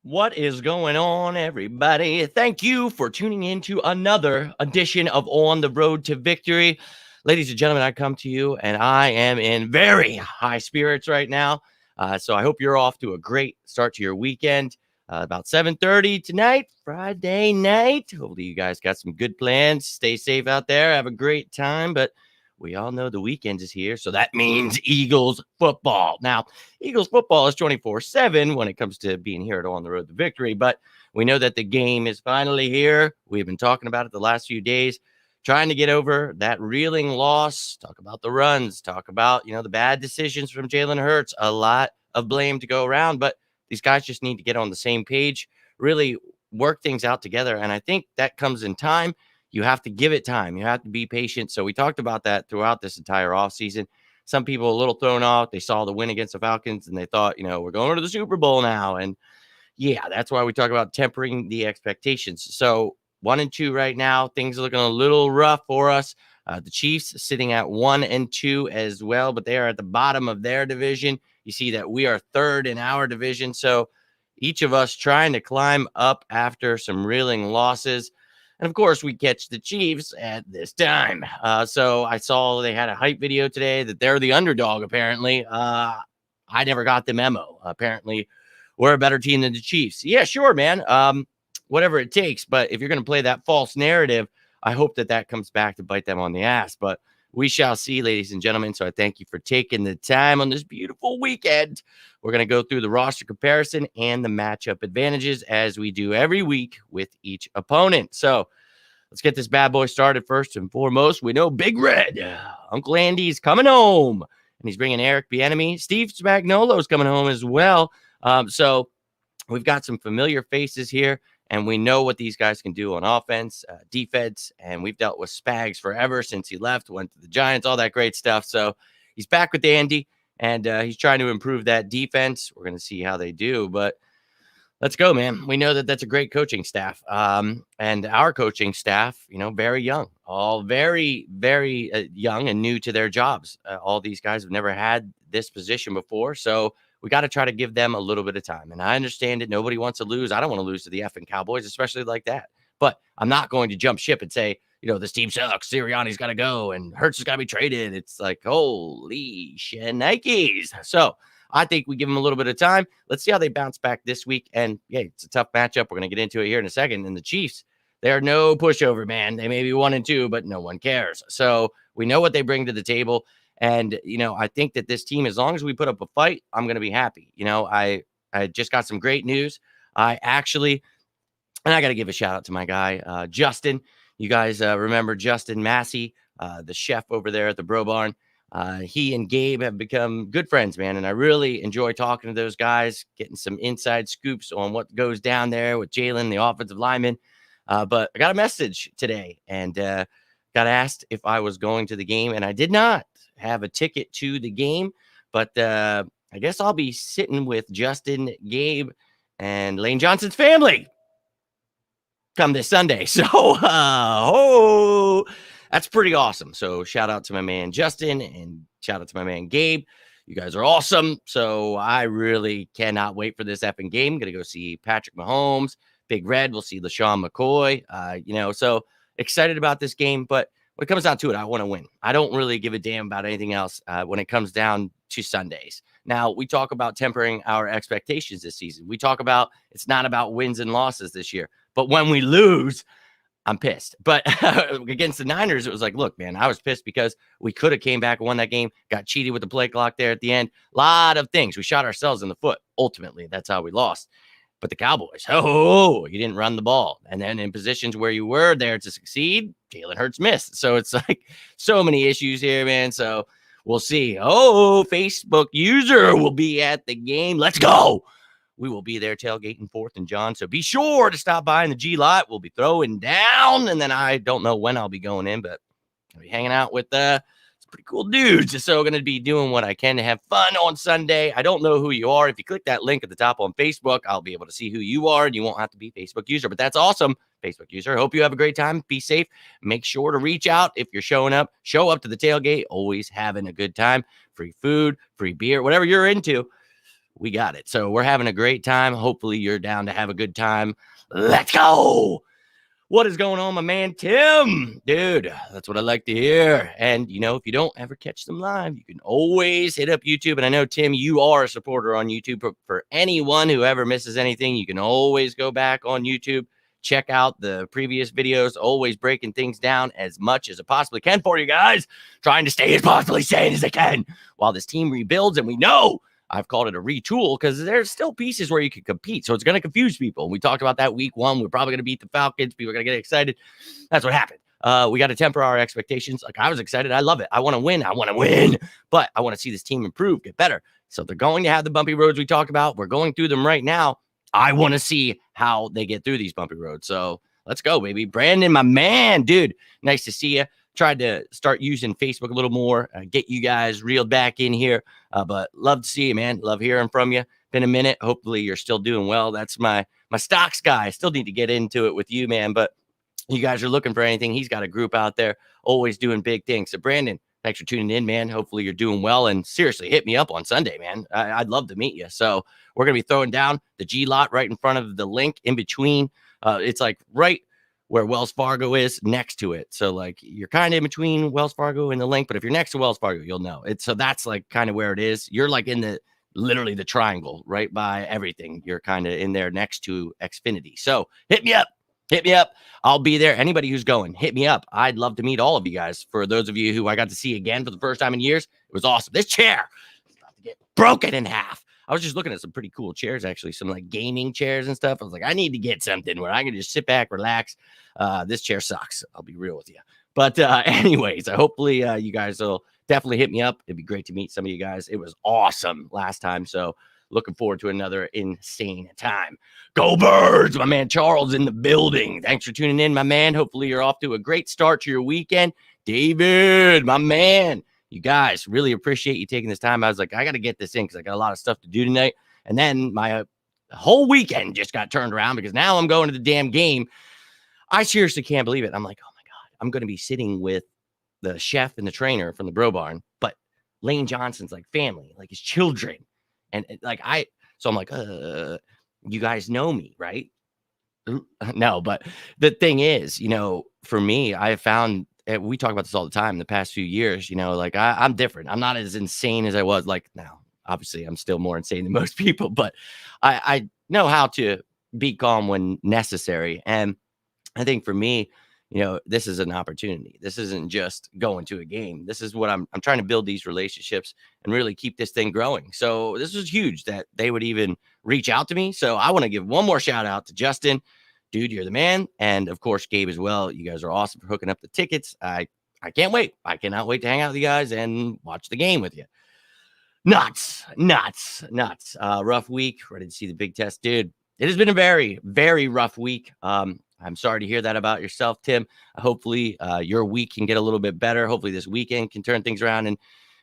What is going on, everybody? Thank you for tuning in to another edition of On the Road to Victory. Ladies and gentlemen, I come to you and I am in very high spirits right now. So I hope you're off to a great start to your weekend. About 7:30 tonight, Friday night. Hopefully you guys got some good plans. Stay safe out there. Have a great time. But we all know the weekend is here, so that means Eagles football. Now, Eagles football is 24/7 when it comes to being here at On the Road to Victory, but we know that the game is finally here. We've been talking about it the last few days, trying to get over that reeling loss, talk about the runs, talk about, the bad decisions from Jalen Hurts, a lot of blame to go around, but these guys just need to get on the same page, really work things out together, and I think that comes in time. You have to give it time. You have to be patient. So we talked about that throughout this entire offseason. Some people a little thrown off. They saw the win against the Falcons and they thought, we're going to the Super Bowl now. And yeah, that's why we talk about tempering the expectations. So 1-2 right now. Things are looking a little rough for us. The Chiefs sitting at 1-2 as well, but they are at the bottom of their division. You see that we are third in our division. So each of us trying to climb up after some reeling losses. And of course, we catch the Chiefs at this time. So I saw they had a hype video today that they're the underdog, apparently. I never got the memo. Apparently, we're a better team than the Chiefs. Yeah, sure, man. Whatever it takes. But if you're going to play that false narrative, I hope that comes back to bite them on the ass. But we shall see, ladies and gentlemen. So I thank you for taking the time on this beautiful weekend. We're going to go through the roster comparison and the matchup advantages as we do every week with each opponent. So let's get this bad boy started. First and foremost, we know Big Red, Uncle Andy's coming home, and he's bringing Eric Bieniemy. Steve Spagnuolo's coming home as well. So we've got some familiar faces here, and we know what these guys can do on offense, defense, and we've dealt with Spags forever since he left, went to the Giants, all that great stuff. So he's back with Andy, and he's trying to improve that defense. We're going to see how they do, but let's go, man. We know that that's a great coaching staff. And our coaching staff, very young, all very, very young and new to their jobs. All these guys have never had this position before. So we got to try to give them a little bit of time. And I understand it. Nobody wants to lose. I don't want to lose to the effing Cowboys, especially like that. But I'm not going to jump ship and say, this team sucks. Sirianni's got to go and Hurts has got to be traded. It's like, holy shenikes. So I think we give them a little bit of time. Let's see how they bounce back this week. And yeah, it's a tough matchup. We're going to get into it here in a second. And the Chiefs, they're no pushover, man. They may be 1-2, but no one cares. So we know what they bring to the table. And, I think that this team, as long as we put up a fight, I'm going to be happy. I just got some great news. And I got to give a shout out to my guy, Justin. You guys remember Justin Massey, the chef over there at the Bro Barn. He and Gabe have become good friends, man. And I really enjoy talking to those guys, getting some inside scoops on what goes down there with Jalen, the offensive lineman. But I got a message today and got asked if I was going to the game. And I did not have a ticket to the game. But I guess I'll be sitting with Justin, Gabe, and Lane Johnson's family come this Sunday. So, that's pretty awesome. So shout out to my man, Justin, and shout out to my man, Gabe. You guys are awesome. So I really cannot wait for this effing game. I'm going to go see Patrick Mahomes, Big Red. We'll see LaShawn McCoy, so excited about this game. But when it comes down to it, I want to win. I don't really give a damn about anything else when it comes down to Sundays. Now, we talk about tempering our expectations this season. We talk about it's not about wins and losses this year. But when we lose, I'm pissed. But against the Niners, it was like, look, man, I was pissed because we could have came back and won that game, got cheated with the play clock there at the end. A lot of things. We shot ourselves in the foot. Ultimately, that's how we lost. But the Cowboys, you didn't run the ball. And then in positions where you were there to succeed, Jalen Hurts missed. So it's like so many issues here, man. So we'll see. Facebook user will be at the game. Let's go. We will be there tailgating 4th and John. So be sure to stop by in the G lot. We'll be throwing down. And then I don't know when I'll be going in, but I'll be hanging out with some pretty cool dudes. So going to be doing what I can to have fun on Sunday. I don't know who you are. If you click that link at the top on Facebook, I'll be able to see who you are and you won't have to be a Facebook user, but that's awesome. Facebook user. Hope you have a great time. Be safe. Make sure to reach out if you're showing up. Show up to the tailgate. Always having a good time. Free food, free beer, whatever you're into. we got it. So we're having a great time. Hopefully you're down to have a good time. Let's go. What is going on, my man, Tim? Dude, that's what I like to hear. And, you know, if you don't ever catch them live, you can always hit up YouTube. And I know, Tim, you are a supporter on YouTube. For anyone who ever misses anything, you can always go back on YouTube, check out the previous videos, always breaking things down as much as I possibly can for you guys, trying to stay as possibly sane as I can while this team rebuilds. And we know I've called it a retool because there's still pieces where you can compete. So it's going to confuse people. We talked about that week 1. We're probably going to beat the Falcons. People are going to get excited. That's what happened. We got to temper our expectations. Like, I was excited. I love it. I want to win. But I want to see this team improve, get better. So they're going to have the bumpy roads we talked about. We're going through them right now. I want to see how they get through these bumpy roads. So let's go, baby. Brandon, my man, dude, nice to see you. Tried to start using Facebook a little more, get you guys reeled back in here. But love to see you, man. Love hearing from you. Been a minute. Hopefully you're still doing well. That's my stocks guy. I still need to get into it with you, man. But you guys are looking for anything. He's got a group out there always doing big things. So Brandon, thanks for tuning in, man. Hopefully you're doing well. And seriously, hit me up on Sunday, man. I'd love to meet you. So we're going to be throwing down the G lot right in front of the link in between. It's like right where Wells Fargo is next to it. So like you're kind of in between Wells Fargo and the link, but if you're next to Wells Fargo, you'll know it. So that's like kind of where it is. You're like in literally the triangle right by everything. You're kind of in there next to Xfinity. So hit me up. I'll be there. Anybody who's going, hit me up. I'd love to meet all of you guys. For those of you who I got to see again for the first time in years, it was awesome. This chair is about to get broken in half. I was just looking at some pretty cool chairs, actually, some like gaming chairs and stuff. I was like, I need to get something where I can just sit back, relax. This chair sucks. I'll be real with you. But anyways, hopefully you guys will definitely hit me up. It'd be great to meet some of you guys. It was awesome last time. So looking forward to another insane time. Go Birds! My man Charles in the building. Thanks for tuning in, my man. Hopefully you're off to a great start to your weekend. David, my man. You guys, really appreciate you taking this time. I was like, I got to get this in because I got a lot of stuff to do tonight. And then my whole weekend just got turned around because now I'm going to the damn game. I seriously can't believe it. I'm like, oh my God, I'm going to be sitting with the chef and the trainer from the Bro Barn, but Lane Johnson's like family, like his children. And so I'm like, you guys know me, right? No, but the thing is, you know, for me, I found, we talk about this all the time in the past few years, you know, like I'm different. I'm not as insane as I was like now. Obviously, I'm still more insane than most people, but I know how to be calm when necessary. And I think for me, you know, this is an opportunity. This isn't just going to a game. This is what I'm trying to build these relationships and really keep this thing growing. So this was huge that they would even reach out to me. So I want to give one more shout out to Justin. Dude, you're the man. And of course, Gabe as well. You guys are awesome for hooking up the tickets. I can't wait. I cannot wait to hang out with you guys and watch the game with you. Nuts. Rough week. Ready to see the big test, dude. It has been a very, very rough week. I'm sorry to hear that about yourself, Tim. Hopefully your week can get a little bit better. Hopefully this weekend can turn things around. And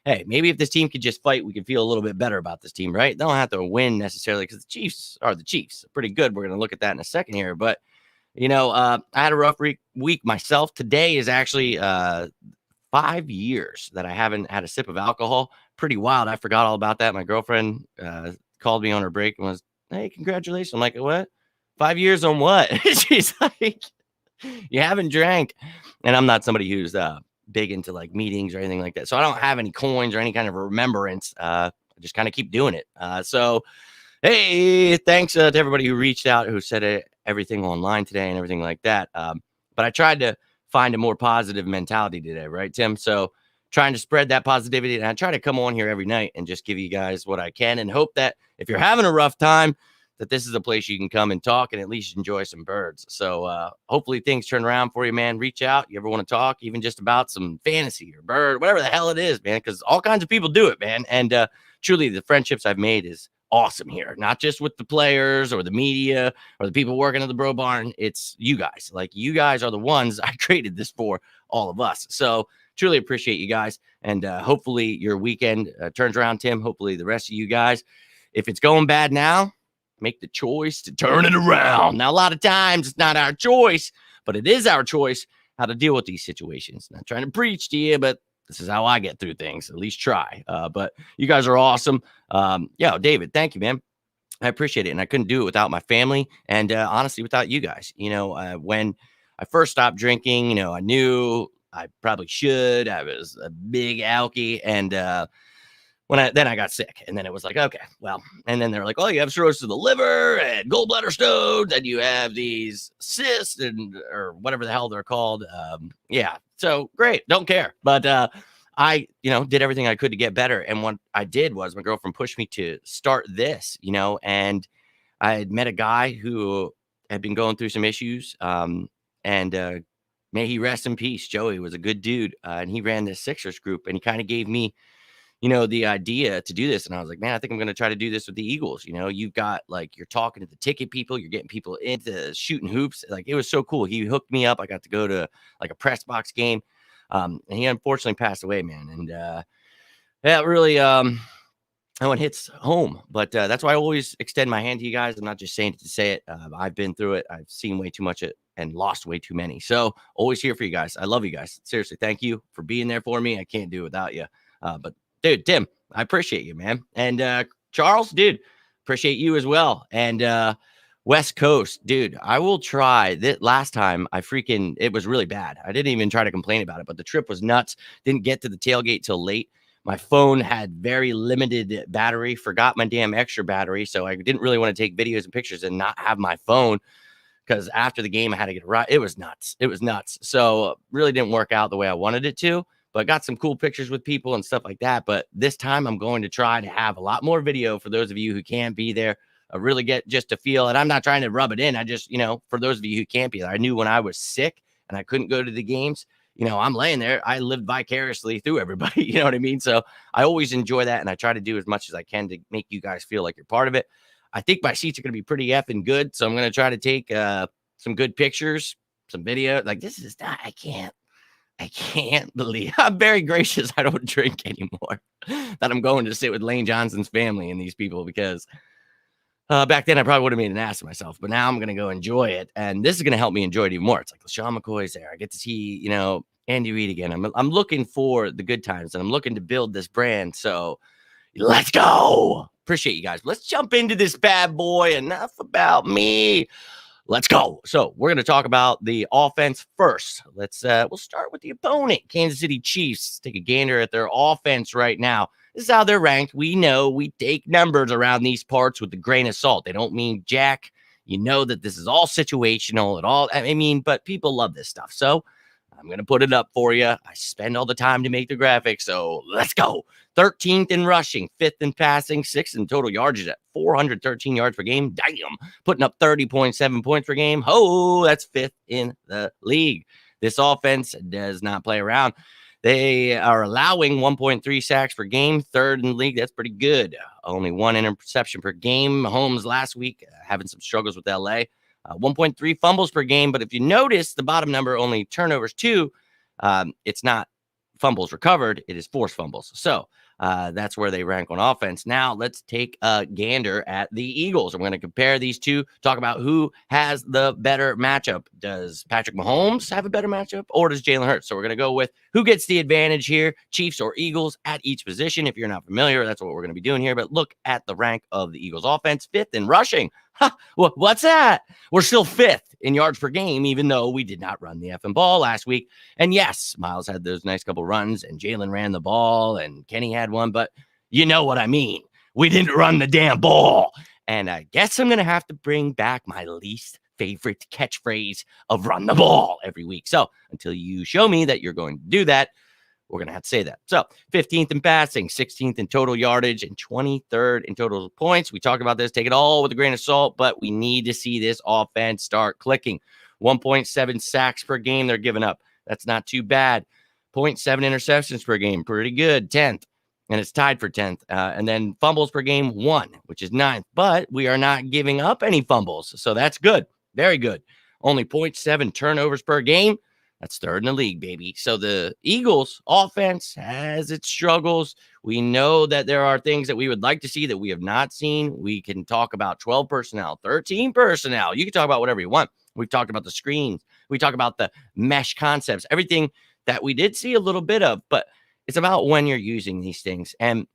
hey, maybe if this team could just fight, we can feel a little bit better about this team, right? They don't have to win necessarily because the Chiefs are the Chiefs. Pretty good. We're going to look at that in a second here. But, you know, I had a rough week myself. Today is actually 5 years that I haven't had a sip of alcohol. Pretty wild. I forgot all about that. My girlfriend called me on her break and was, hey, congratulations. I'm like, what? 5 years on what? She's like, you haven't drank. And I'm not somebody who's big into like meetings or anything like that. So I don't have any coins or any kind of remembrance. I just kind of keep doing it. So, hey, thanks to everybody who reached out, who said everything online today and everything like that. But I tried to find a more positive mentality today, right, Tim? So trying to spread that positivity. And I try to come on here every night and just give you guys what I can and hope that if you're having a rough time, that this is a place you can come and talk and at least enjoy some birds. So hopefully things turn around for you, man. Reach out. You ever want to talk even just about some fantasy or bird, whatever the hell it is, man, because all kinds of people do it, man. And truly the friendships I've made is awesome here, not just with the players or the media or the people working at the Bro Barn. It's you guys. Like, you guys are the ones I created this for, all of us. So truly appreciate you guys. And hopefully your weekend turns around, Tim. Hopefully the rest of you guys, if it's going bad now, make the choice to turn it around. Now, a lot of times it's not our choice, but it is our choice how to deal with these situations. Not trying to preach to you, but This is how I get through things. At least try. But you guys are awesome. Yeah, David, thank you, man. I appreciate it. And I couldn't do it without my family and honestly, without you guys. When I first stopped drinking, I knew I probably should. I was a big alky. And then I got sick. And then it was like, okay, well, and then they're like, oh, you have cirrhosis of the liver and gallbladder stones, and you have these cysts or whatever the hell they're called. Yeah. So great. Don't care. But I, did everything I could to get better. And what I did was my girlfriend pushed me to start this, and I had met a guy who had been going through some issues. And may he rest in peace. Joey was a good dude. And he ran this Sixers group, and he kind of gave me, the idea to do this. And I was like, man, I think I'm going to try to do this with the Eagles. You've got you're talking to the ticket people, you're getting people into shooting hoops. Like, it was so cool. He hooked me up. I got to go to a press box game. And he unfortunately passed away, man. And that really that one hits home. But that's why I always extend my hand to you guys. I'm not just saying it to say it. I've been through it. I've seen way too much and lost way too many. So always here for you guys. I love you guys. Seriously, thank you for being there for me. I can't do it without you. But dude, Tim, I appreciate you, man. And Charles, dude, appreciate you as well. And West Coast, dude, I will try. That last time it was really bad. I didn't even try to complain about it, but the trip was nuts. Didn't get to the tailgate till late. My phone had very limited battery, forgot my damn extra battery. So I didn't really want to take videos and pictures and not have my phone, because after the game I had to get it right. It was nuts. So really didn't work out the way I wanted it to. But got some cool pictures with people and stuff like that. But this time I'm going to try to have a lot more video for those of you who can't be there. I really get just a feel. And I'm not trying to rub it in. I just, for those of you who can't be there, I knew when I was sick and I couldn't go to the games, I'm laying there. I lived vicariously through everybody. You know what I mean? So I always enjoy that. And I try to do as much as I can to make you guys feel like you're part of it. I think my seats are going to be pretty effing good. So I'm going to try to take some good pictures, some video. Like, this is not, I can't believe I'm very gracious. I don't drink anymore. That I'm going to sit with Lane Johnson's family and these people, because back then I probably would have made an ass of myself, but now I'm going to go enjoy it. And this is going to help me enjoy it even more. It's like LaShawn McCoy's there. I get to see, Andy Reid again. I'm looking for the good times, and I'm looking to build this brand. So let's go. Appreciate you guys. Let's jump into this bad boy. Enough about me. Let's go. So we're going to talk about the offense first. We'll start with the opponent, Kansas City Chiefs. Take a gander at their offense right now. This is how they're ranked. We know we take numbers around these parts with a grain of salt. They don't mean jack. You know that this is all situational but people love this stuff. So I'm going to put it up for you. I spend all the time to make the graphics. So let's go. 13th in rushing, 5th in passing, 6th in total yardage at 413 yards per game. Damn. Putting up 30.7 points per game. Oh, that's 5th in the league. This offense does not play around. They are allowing 1.3 sacks per game, 3rd in the league. That's pretty good. Only 1 interception per game. Mahomes last week having some struggles with LA. 1.3 fumbles per game. But if you notice the bottom number, only turnovers 2, it's not fumbles recovered. It is forced fumbles. So that's where they rank on offense. Now let's take a gander at the Eagles. I'm going to compare these two, talk about who has the better matchup. Does Patrick Mahomes have a better matchup, or does Jalen Hurts? So we're going to go with who gets the advantage here, Chiefs or Eagles at each position. If you're not familiar, that's what we're going to be doing here. But look at the rank of the Eagles offense, 5th in rushing. Well, what's that? We're still 5th in yards per game, even though we did not run the effing ball last week. And yes, Miles had those nice couple runs, and Jalen ran the ball, and Kenny had one, but you know what I mean. We didn't run the damn ball. And I guess I'm going to have to bring back my least favorite catchphrase of run the ball every week. So until you show me that you're going to do that, we're going to have to say that. So 15th in passing, 16th in total yardage, and 23rd in total points. We talked about this. Take it all with a grain of salt, but we need to see this offense start clicking. 1.7 sacks per game they're giving up. That's not too bad. 0.7 interceptions per game. Pretty good. 10th. And it's tied for 10th. And then fumbles per game, 1, which is 9th. But we are not giving up any fumbles. So that's good. Very good. Only 0.7 turnovers per game. That's 3rd in the league, baby. So the Eagles offense has its struggles. We know that there are things that we would like to see that we have not seen. We can talk about 12 personnel, 13 personnel. You can talk about whatever you want. We've talked about the screens. We talk about the mesh concepts, everything that we did see a little bit of, but It's about when you're using these things. And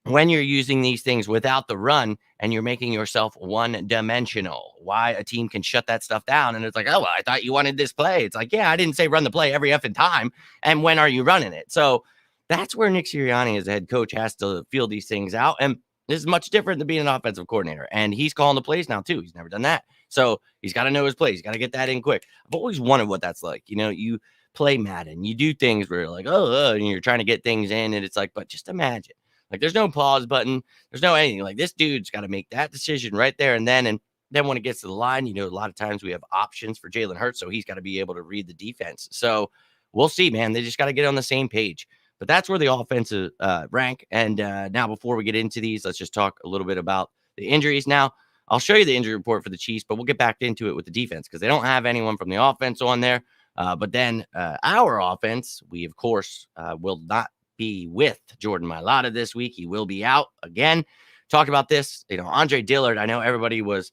when you're using these things without the run and you're making yourself one-dimensional, why a team can shut that stuff down. And it's like, oh, well, I thought you wanted this play. It's like, yeah, I didn't say run the play every effing time. And when are you running it? So that's where Nick Sirianni as a head coach has to feel these things out. And this is much different than being an offensive coordinator. And he's calling the plays now too. He's never done that. So he's got to know his plays. He's got to get that in quick. I've always wondered what that's like. You play Madden, you do things where you're like, and you're trying to get things in. And it's like, but just imagine. Like, there's no pause button. There's no anything. Like, this dude's got to make that decision right there and then. And then when it gets to the line, a lot of times we have options for Jalen Hurts, so he's got to be able to read the defense. So we'll see, man. They just got to get on the same page. But that's where the offensive rank. And now before we get into these, let's just talk a little bit about the injuries. Now, I'll show you the injury report for the Chiefs, but we'll get back into it with the defense because they don't have anyone from the offense on there. But then our offense, we, of course, will not be with Jordan Mailata this week. He will be out again. Talk about this. Andre Dillard, I know everybody was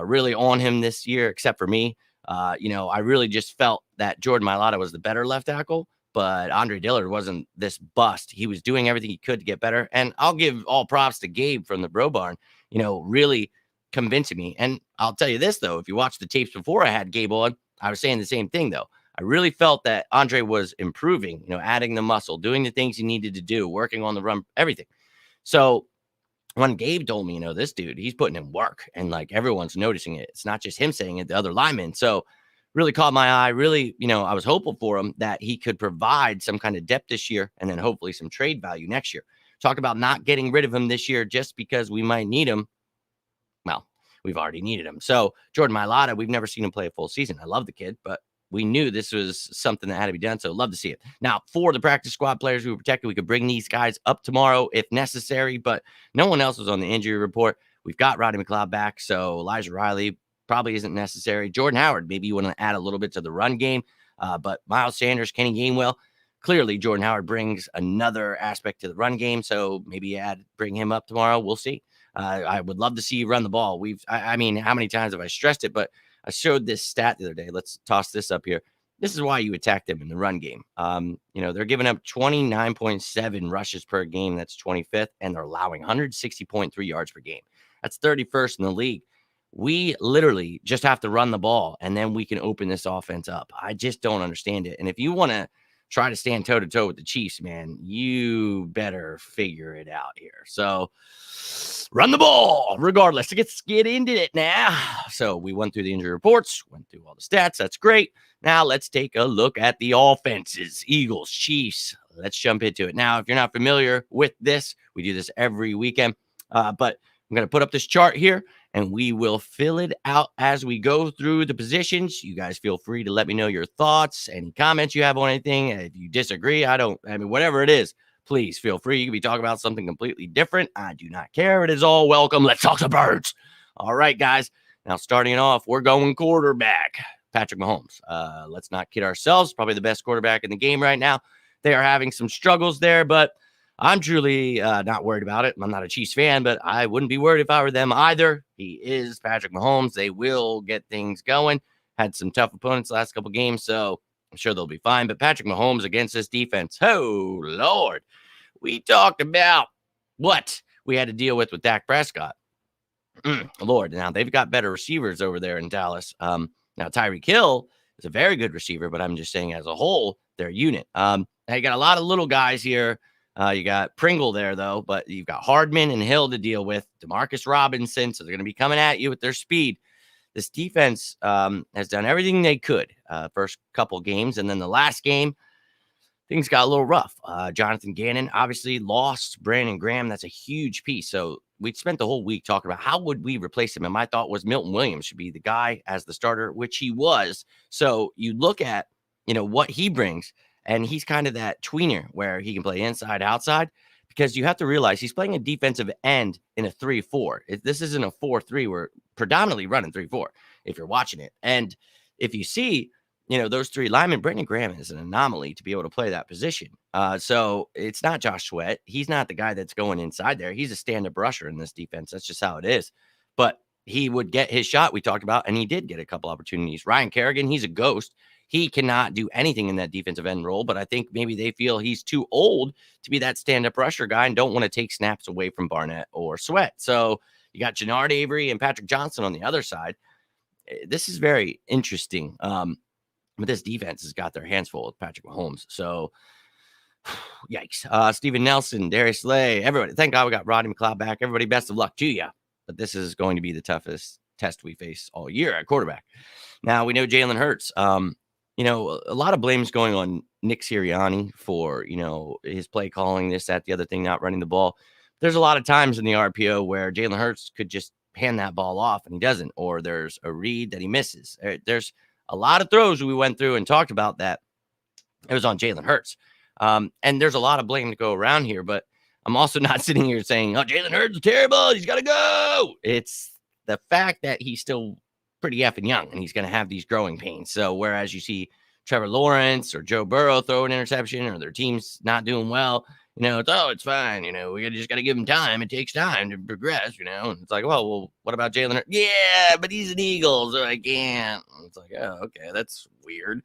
really on him this year, except for me. I really just felt that Jordan Mailata was the better left tackle, but Andre Dillard wasn't this bust. He was doing everything he could to get better. And I'll give all props to Gabe from the Bro Barn, really convincing me. And I'll tell you this, though, if you watch the tapes before I had Gabe on, I was saying the same thing, though. I really felt that Andre was improving, adding the muscle, doing the things he needed to do, working on the run, everything. So when Gabe told me, this dude, he's putting in work and like everyone's noticing it. It's not just him saying it, the other linemen. So really caught my eye. Really, I was hopeful for him that he could provide some kind of depth this year and then hopefully some trade value next year. Talk about not getting rid of him this year just because we might need him. Well, we've already needed him. So Jordan Mailata, we've never seen him play a full season. I love the kid, but we knew this was something that had to be done, so love to see it. Now, for the practice squad players who were protected, we could bring these guys up tomorrow if necessary, but no one else was on the injury report. We've got Rodney McLeod back, so Elijah Riley probably isn't necessary. Jordan Howard, maybe you want to add a little bit to the run game, but Miles Sanders, Kenny Gainwell, clearly Jordan Howard brings another aspect to the run game, so maybe bring him up tomorrow. We'll see. I would love to see you run the ball. I mean, how many times have I stressed it, but I showed this stat the other day. Let's toss this up here. This is why you attack them in the run game. They're giving up 29.7 rushes per game. That's 25th. And they're allowing 160.3 yards per game. That's 31st in the league. We literally just have to run the ball, and then we can open this offense up. I just don't understand it. And if you want to try to stand toe-to-toe with the Chiefs, man, you better figure it out here. So run the ball regardless. Let's get into it now. So we went through the injury reports, went through all the stats. That's great. Now let's take a look at the offenses. Eagles, Chiefs. Let's jump into it. Now, if you're not familiar with this, we do this every weekend. But I'm going to put up this chart here, and we will fill it out as we go through the positions. You guys feel free to let me know your thoughts, any comments you have on anything. If you disagree, whatever it is, please feel free. You can be talking about something completely different. I do not care. It is all welcome. Let's talk some birds. All right, guys. Now, starting it off, we're going quarterback. Patrick Mahomes. Let's not kid ourselves. Probably the best quarterback in the game right now. They are having some struggles there, but I'm truly not worried about it. I'm not a Chiefs fan, but I wouldn't be worried if I were them either. He is Patrick Mahomes. They will get things going. Had some tough opponents the last couple games, so I'm sure they'll be fine. But Patrick Mahomes against this defense, oh, Lord. We talked about what we had to deal with Dak Prescott. Lord, now they've got better receivers over there in Dallas. Now, Tyreek Hill is a very good receiver, but I'm just saying as a whole, their unit. Now you got a lot of little guys here. You got Pringle there, though, but you've got Hardman and Hill to deal with. Demarcus Robinson, so they're going to be coming at you with their speed. This defense has done everything they could first couple games, and then the last game, things got a little rough. Jonathan Gannon obviously lost Brandon Graham. That's a huge piece. So we spent the whole week talking about how would we replace him, and my thought was Milton Williams should be the guy as the starter, which he was. So you look at what he brings. And he's kind of that tweener where he can play inside, outside, because you have to realize he's playing a defensive end in a 3-4. This isn't a 4-3. We're predominantly running 3-4 if you're watching it. And if you see, those three linemen, Brandon Graham is an anomaly to be able to play that position. So it's not Josh Sweat. He's not the guy that's going inside there. He's a stand-up rusher in this defense. That's just how it is. But he would get his shot we talked about, and he did get a couple opportunities. Ryan Kerrigan, he's a ghost. he cannot do anything in that defensive end role, but I think maybe they feel he's too old to be that stand-up rusher guy and don't want to take snaps away from Barnett or Sweat. So you got Jannard Avery and Patrick Johnson on the other side. This is very interesting. But this defense has got their hands full with Patrick Mahomes. So, yikes. Steven Nelson, Darius Slay, everybody. Thank God we got Rodney McLeod back. Everybody, best of luck to you. But this is going to be the toughest test we face all year at quarterback. Now, we know Jalen Hurts. You know, a lot of blame is going on Nick Sirianni for, you know, his play calling, this, that, the other thing, not running the ball. There's a lot of times in the RPO where Jalen Hurts could just hand that ball off and he doesn't, or there's a read that he misses. There's a lot of throws we went through and talked about that it was on Jalen Hurts. And there's a lot of blame to go around here, but I'm also not sitting here saying, oh, Jalen Hurts is terrible, he's got to go. It's the fact that he's still pretty effing young and he's going to have these growing pains. So whereas you see Trevor Lawrence or Joe Burrow throw an interception or their team's not doing well, you know, it's fine. You know, we just got to give him time. It takes time to progress, you know. And it's like, well, what about Jalen Hurts? Yeah, but he's an Eagle, so I can't. And it's like, oh, okay, that's weird.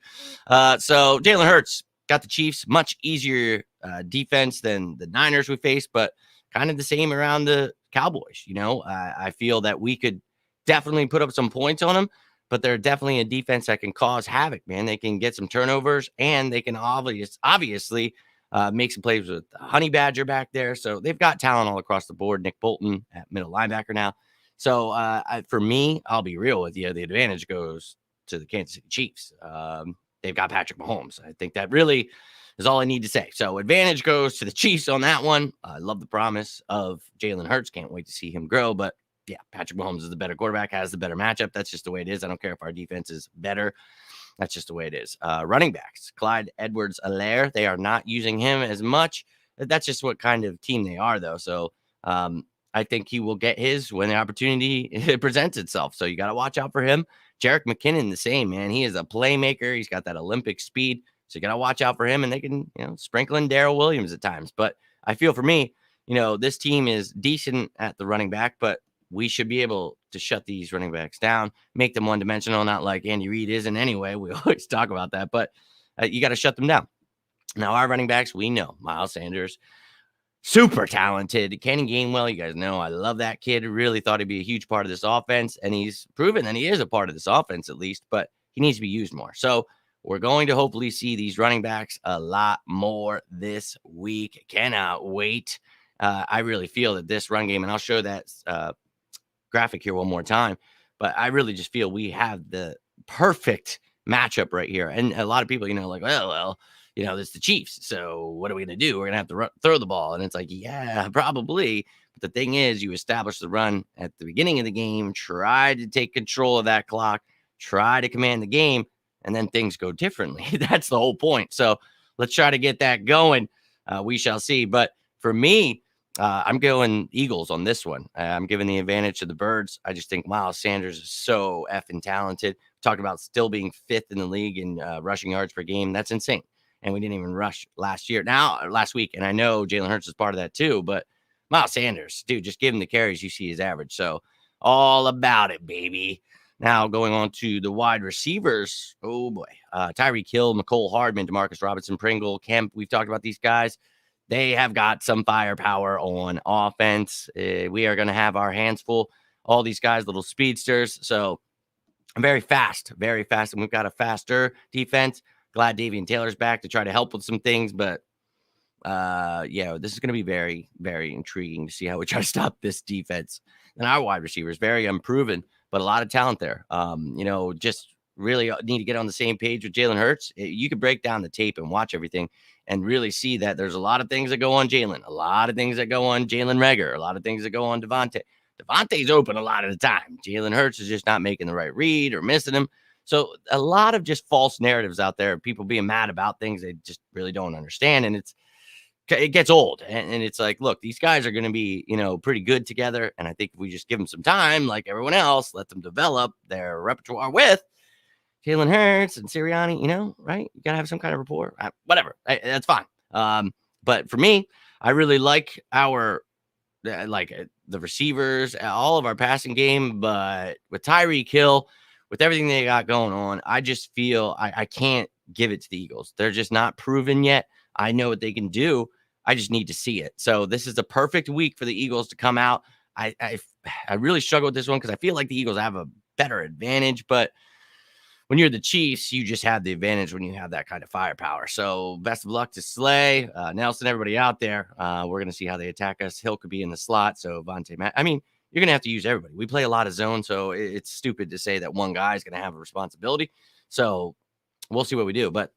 So Jalen Hurts got the Chiefs, much easier defense than the Niners we faced, but kind of the same around the Cowboys. You know, I feel that we could definitely put up some points on them, but they're definitely a defense that can cause havoc, man. They can get some turnovers, and they can obviously make some plays with Honey Badger back there. So they've got talent all across the board. Nick Bolton at middle linebacker now. So for me, I'll be real with you. The advantage goes to the Kansas City Chiefs. They've got Patrick Mahomes. I think that really is all I need to say. So advantage goes to the Chiefs on that one. I love the promise of Jalen Hurts. Can't wait to see him grow. But yeah, Patrick Mahomes is the better quarterback, has the better matchup. That's just the way it is. I don't care if our defense is better. That's just the way it is. Running backs, CLYDE Edwards-HELAIRE. They are not using him as much. That's just what kind of team they are, though. So I think he will get his when the opportunity presents itself. So you got to watch out for him. Jerick McKinnon, the same, man. He is a playmaker. He's got that Olympic speed. So you got to watch out for him. And they can, you know, sprinkle in Darrell Williams at times. But I feel for me, you know, this team is decent at the running back, but we should be able to shut these running backs down, make them one-dimensional, not like Andy Reid isn't anyway. We always talk about that, but you got to shut them down. Now, our running backs, we know Miles Sanders, super talented. Kenny Gainwell, you guys know I love that kid. Really thought he'd be a huge part of this offense, and he's proven that he is a part of this offense at least, but he needs to be used more. So we're going to hopefully see these running backs a lot more this week. Cannot wait. I really feel that this run game, and I'll show that graphic here one more time, but I really just feel we have the perfect matchup right here. And a lot of people, you know, like, well, you know, it's the Chiefs, so what are we going to do? We're going to have to throw the ball. And it's like, yeah, probably. But the thing is, you establish the run at the beginning of the game, try to take control of that clock, try to command the game, and then things go differently. That's the whole point. So let's try to get that going. We shall see. But for me, I'm going Eagles on this one. I'm giving the advantage to the Birds. I just think Miles Sanders is so effing talented. Talked about still being 5th in the league in rushing yards per game. That's insane. And we didn't even rush last week. And I know Jalen Hurts is part of that too, but Miles Sanders, dude, just give him the carries. You see his average. So all about it, baby. Now going on to the wide receivers. Oh boy. Tyreek Hill, McCole Hardman, Demarcus Robinson, Pringle, Kemp. We've talked about these guys. They have got some firepower on offense. We are going to have our hands full. All these guys, little speedsters. So very fast. And we've got a faster defense. Glad Davian Taylor's back to try to help with some things. But, yeah, this is going to be very, very intriguing to see how we try to stop this defense. And our wide receivers, very unproven, but a lot of talent there. You know, just really need to get on the same page with Jalen Hurts. You could break down the tape and watch everything and really see that there's a lot of things that go on Jalen, a lot of things that go on Jalen Reagor, a lot of things that go on Devontae. Devontae's open a lot of the time. Jalen Hurts is just not making the right read or missing him. So a lot of just false narratives out there, people being mad about things they just really don't understand. And it gets old. And it's like, look, these guys are going to be, you know, pretty good together. And I think if we just give them some time, like everyone else, let them develop their repertoire with Jalen Hurts and Sirianni, you know, right? You got to have some kind of rapport. Whatever. That's fine. But for me, I really like the receivers, all of our passing game. But with Tyreek Hill, with everything they got going on, I just feel I can't give it to the Eagles. They're just not proven yet. I know what they can do. I just need to see it. So this is the perfect week for the Eagles to come out. I really struggle with this one because I feel like the Eagles have a better advantage, but when you're the Chiefs, you just have the advantage when you have that kind of firepower. So best of luck to Slay, Nelson, everybody out there. We're going to see how they attack us. Hill could be in the slot. So Vontae Matt, I mean, you're going to have to use everybody. We play a lot of zone, so it's stupid to say that one guy is going to have a responsibility. So we'll see what we do. But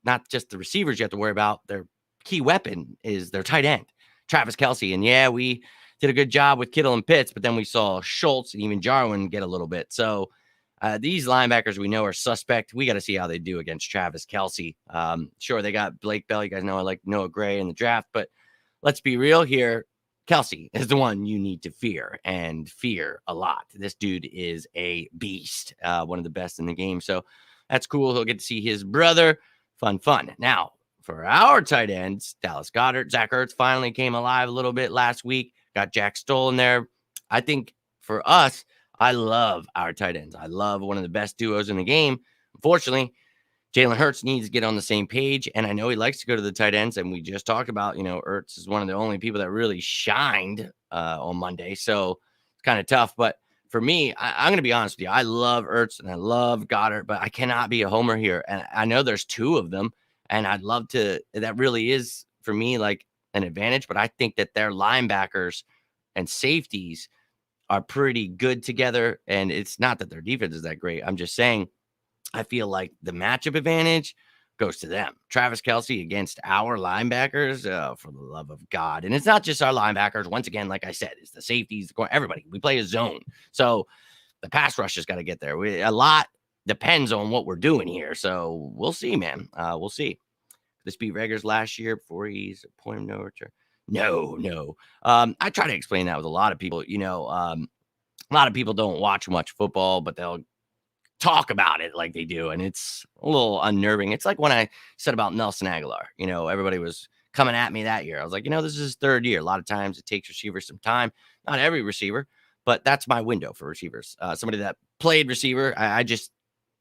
not just the receivers you have to worry about. Their key weapon is their tight end, Travis Kelce. And yeah, we did a good job with Kittle and Pitts, but then we saw Schultz and even Jarwin get a little bit. So these linebackers we know are suspect. We got to see how they do against Travis Kelce. Sure, they got Blake Bell. You guys know I like Noah Gray in the draft, but let's be real here. Kelce is the one you need to fear, and fear a lot. This dude is a beast, one of the best in the game. So that's cool. He'll get to see his brother. Fun. Now, for our tight ends, Dallas Goedert, Zach Ertz finally came alive a little bit last week. Got Jack Stoll in there. I think for us, I love our tight ends. I love one of the best duos in the game. Unfortunately, Jalen Hurts needs to get on the same page, and I know he likes to go to the tight ends, and we just talked about, Ertz is one of the only people that really shined on Monday, so it's kind of tough. But for me, I'm going to be honest with you. I love Ertz, and I love Goddard, but I cannot be a homer here, and I know there's two of them, and I'd love to – that really is, for me, like an advantage, but I think that their linebackers and safeties are pretty good together, and it's not that their defense is that great. I'm just saying – I feel like the matchup advantage goes to them. Travis Kelce against our linebackers, for the love of God. And it's not just our linebackers. Once again, like I said, it's the safeties, everybody. We play a zone. So the pass rush has got to get there. A lot depends on what we're doing here. So we'll see, man. We'll see. This beat Reggers last year before he's a point of no return. No. I try to explain that with a lot of people. A lot of people don't watch much football, but they'll talk about it like they do, and it's a little unnerving. It's like when I said about Nelson Aguilar, everybody was coming at me that year. I was like, this is his third year. A lot of times it takes receivers some time, not every receiver, but that's my window for receivers. Somebody that played receiver, I just,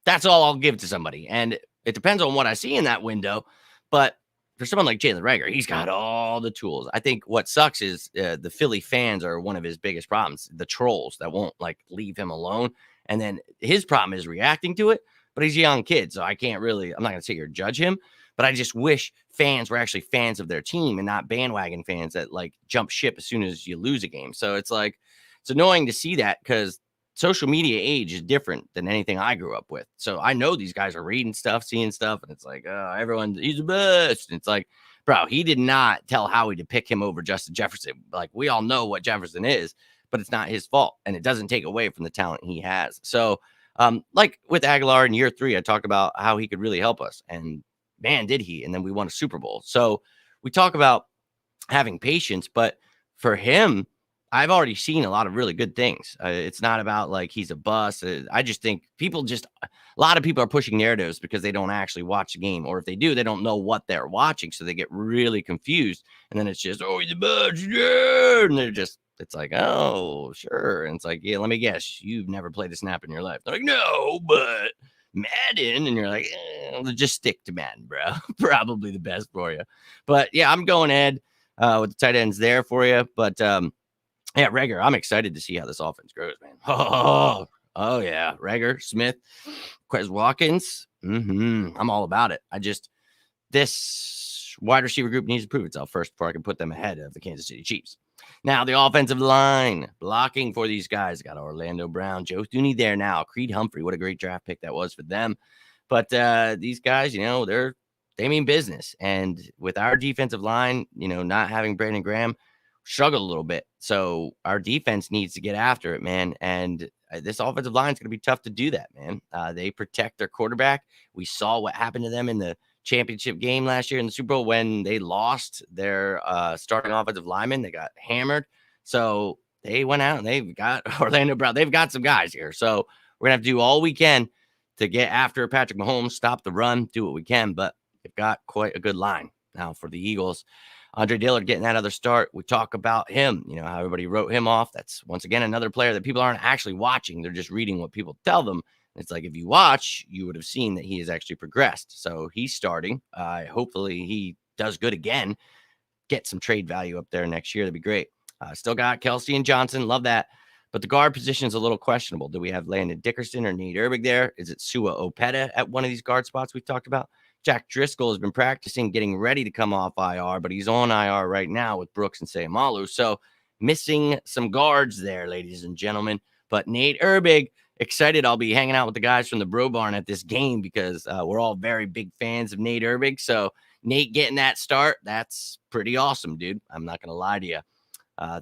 that's all I'll give to somebody. And it depends on what I see in that window. But for someone like Jalen Reagor, he's got all the tools. I think what sucks is the Philly fans are one of his biggest problems. The trolls that won't leave him alone. And then his problem is reacting to it, but he's a young kid. So I'm not going to sit here and judge him, but I just wish fans were actually fans of their team and not bandwagon fans that jump ship as soon as you lose a game. So it's annoying to see that because social media age is different than anything I grew up with. So I know these guys are reading stuff, seeing stuff, and it's everyone, he's the best. And it's bro, he did not tell Howie to pick him over Justin Jefferson. We all know what Jefferson is, but it's not his fault, and it doesn't take away from the talent he has. So, with Aguilar in year 3, I talked about how he could really help us, and man, did he. And then we won a Super Bowl. So we talk about having patience, but for him, I've already seen a lot of really good things. It's not about he's a bust. I just think a lot of people are pushing narratives because they don't actually watch the game, or if they do, they don't know what they're watching. So they get really confused. And then it's just, oh, he's a bust. Yeah. And they're just, it's oh, sure. And it's yeah, let me guess. You've never played a snap in your life. They're no, but Madden. And you're just stick to Madden, bro. Probably the best for you. But yeah, I'm going Ed with the tight ends there for you. But yeah, Reagor, I'm excited to see how this offense grows, man. Oh yeah. Reagor, Smith, Quez Watkins. I'm all about it. This wide receiver group needs to prove itself first before I can put them ahead of the Kansas City Chiefs. Now, the offensive line blocking for these guys. Got Orlando Brown, Joe Thuney there now. Creed Humphrey, what a great draft pick that was for them. But these guys, they mean business. And with our defensive line, not having Brandon Graham, struggled a little bit. So our defense needs to get after it, man. And this offensive line is going to be tough to do that, man. They protect their quarterback. We saw what happened to them in the championship game last year in the Super Bowl when they lost their starting offensive lineman. They got hammered. So they went out and they've got Orlando Brown. They've got some guys here. So we're going to have to do all we can to get after Patrick Mahomes, stop the run, do what we can. But they've got quite a good line. Now for the Eagles, Andre Dillard getting that other start. We talk about him, how everybody wrote him off. That's once again another player that people aren't actually watching. They're just reading what people tell them. It's like, if you watch, you would have seen that he has actually progressed. So he's starting. Hopefully he does good again. Get some trade value up there next year. That'd be great. Still got Kelsey and Johnson. Love that. But the guard position is a little questionable. Do we have Landon Dickerson or Nate Herbig there? Is it Sua Opeta at one of these guard spots we've talked about? Jack Driscoll has been practicing, getting ready to come off IR, but he's on IR right now with Brooks and Sayamalu. So missing some guards there, ladies and gentlemen. But Nate Herbig, excited. I'll be hanging out with the guys from the Bro Barn at this game because we're all very big fans of Nate Herbig. So Nate getting that start, that's pretty awesome, dude. I'm not going to lie to you.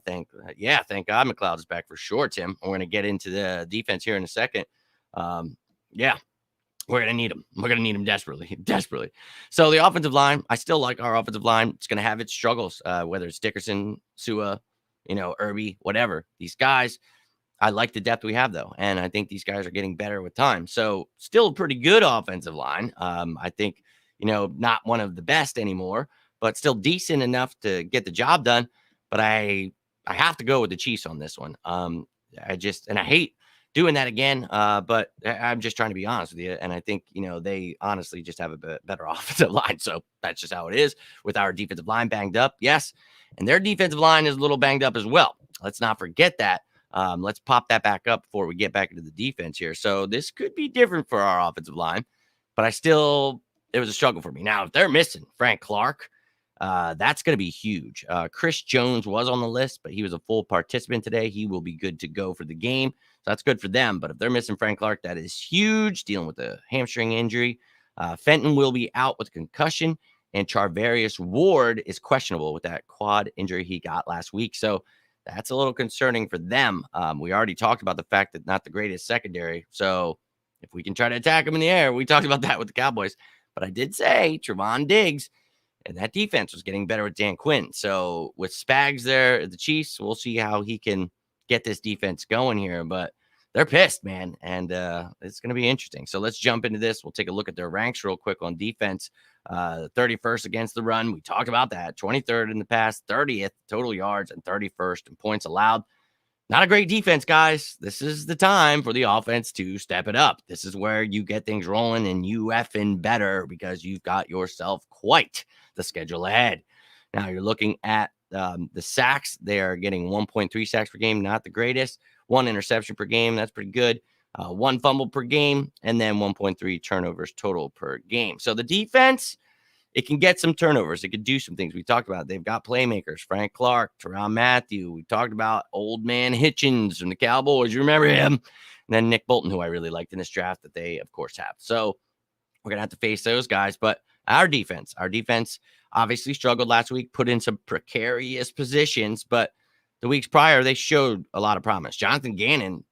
Thank God McLeod is back for sure, Tim. We're going to get into the defense here in a second. Yeah, we're going to need him. We're going to need him desperately. So the offensive line, I still like our offensive line. It's going to have its struggles, whether it's Dickerson, Sua, Irby, whatever. These guys, I like the depth we have, though, and I think these guys are getting better with time. So still a pretty good offensive line. I think, not one of the best anymore, but still decent enough to get the job done. But I have to go with the Chiefs on this one. I hate doing that again, but I'm just trying to be honest with you. And I think, they honestly just have a better offensive line. So that's just how it is with our defensive line banged up. Yes. And their defensive line is a little banged up as well. Let's not forget that. Let's pop that back up before we get back into the defense here. So this could be different for our offensive line, but it was a struggle for me. Now, if they're missing Frank Clark, that's going to be huge. Chris Jones was on the list, but he was a full participant today. He will be good to go for the game. So that's good for them. But if they're missing Frank Clark, that is huge, dealing with a hamstring injury. Fenton will be out with concussion, and Charvarius Ward is questionable with that quad injury he got last week. So that's a little concerning for them. We already talked about the fact that not the greatest secondary. So if we can try to attack them in the air, we talked about that with the Cowboys. But I did say Trevon Diggs and that defense was getting better with Dan Quinn. So with Spags there, the Chiefs, we'll see how he can get this defense going here. But they're pissed, man. And it's going to be interesting. So let's jump into this. We'll take a look at their ranks real quick on defense. 31st against the run. We talked about that. 23rd in the pass, 30th total yards, and 31st in points allowed. Not a great defense, guys. This is the time for the offense to step it up. This is where you get things rolling and you effing better because you've got yourself quite the schedule ahead. Now you're looking at the sacks. They are getting 1.3 sacks per game. Not the greatest. 1 interception per game. That's pretty good. 1 fumble per game, and then 1.3 turnovers total per game. So the defense, it can get some turnovers. It could do some things. We talked about it. They've got playmakers. Frank Clark, Tyrann Mathieu. We talked about old man Hitchens from the Cowboys. You remember him? And then Nick Bolton, who I really liked in this draft that they, of course, have. So we're going to have to face those guys. But our defense obviously struggled last week, put in some precarious positions. But the weeks prior, they showed a lot of promise. Jonathan Gannon,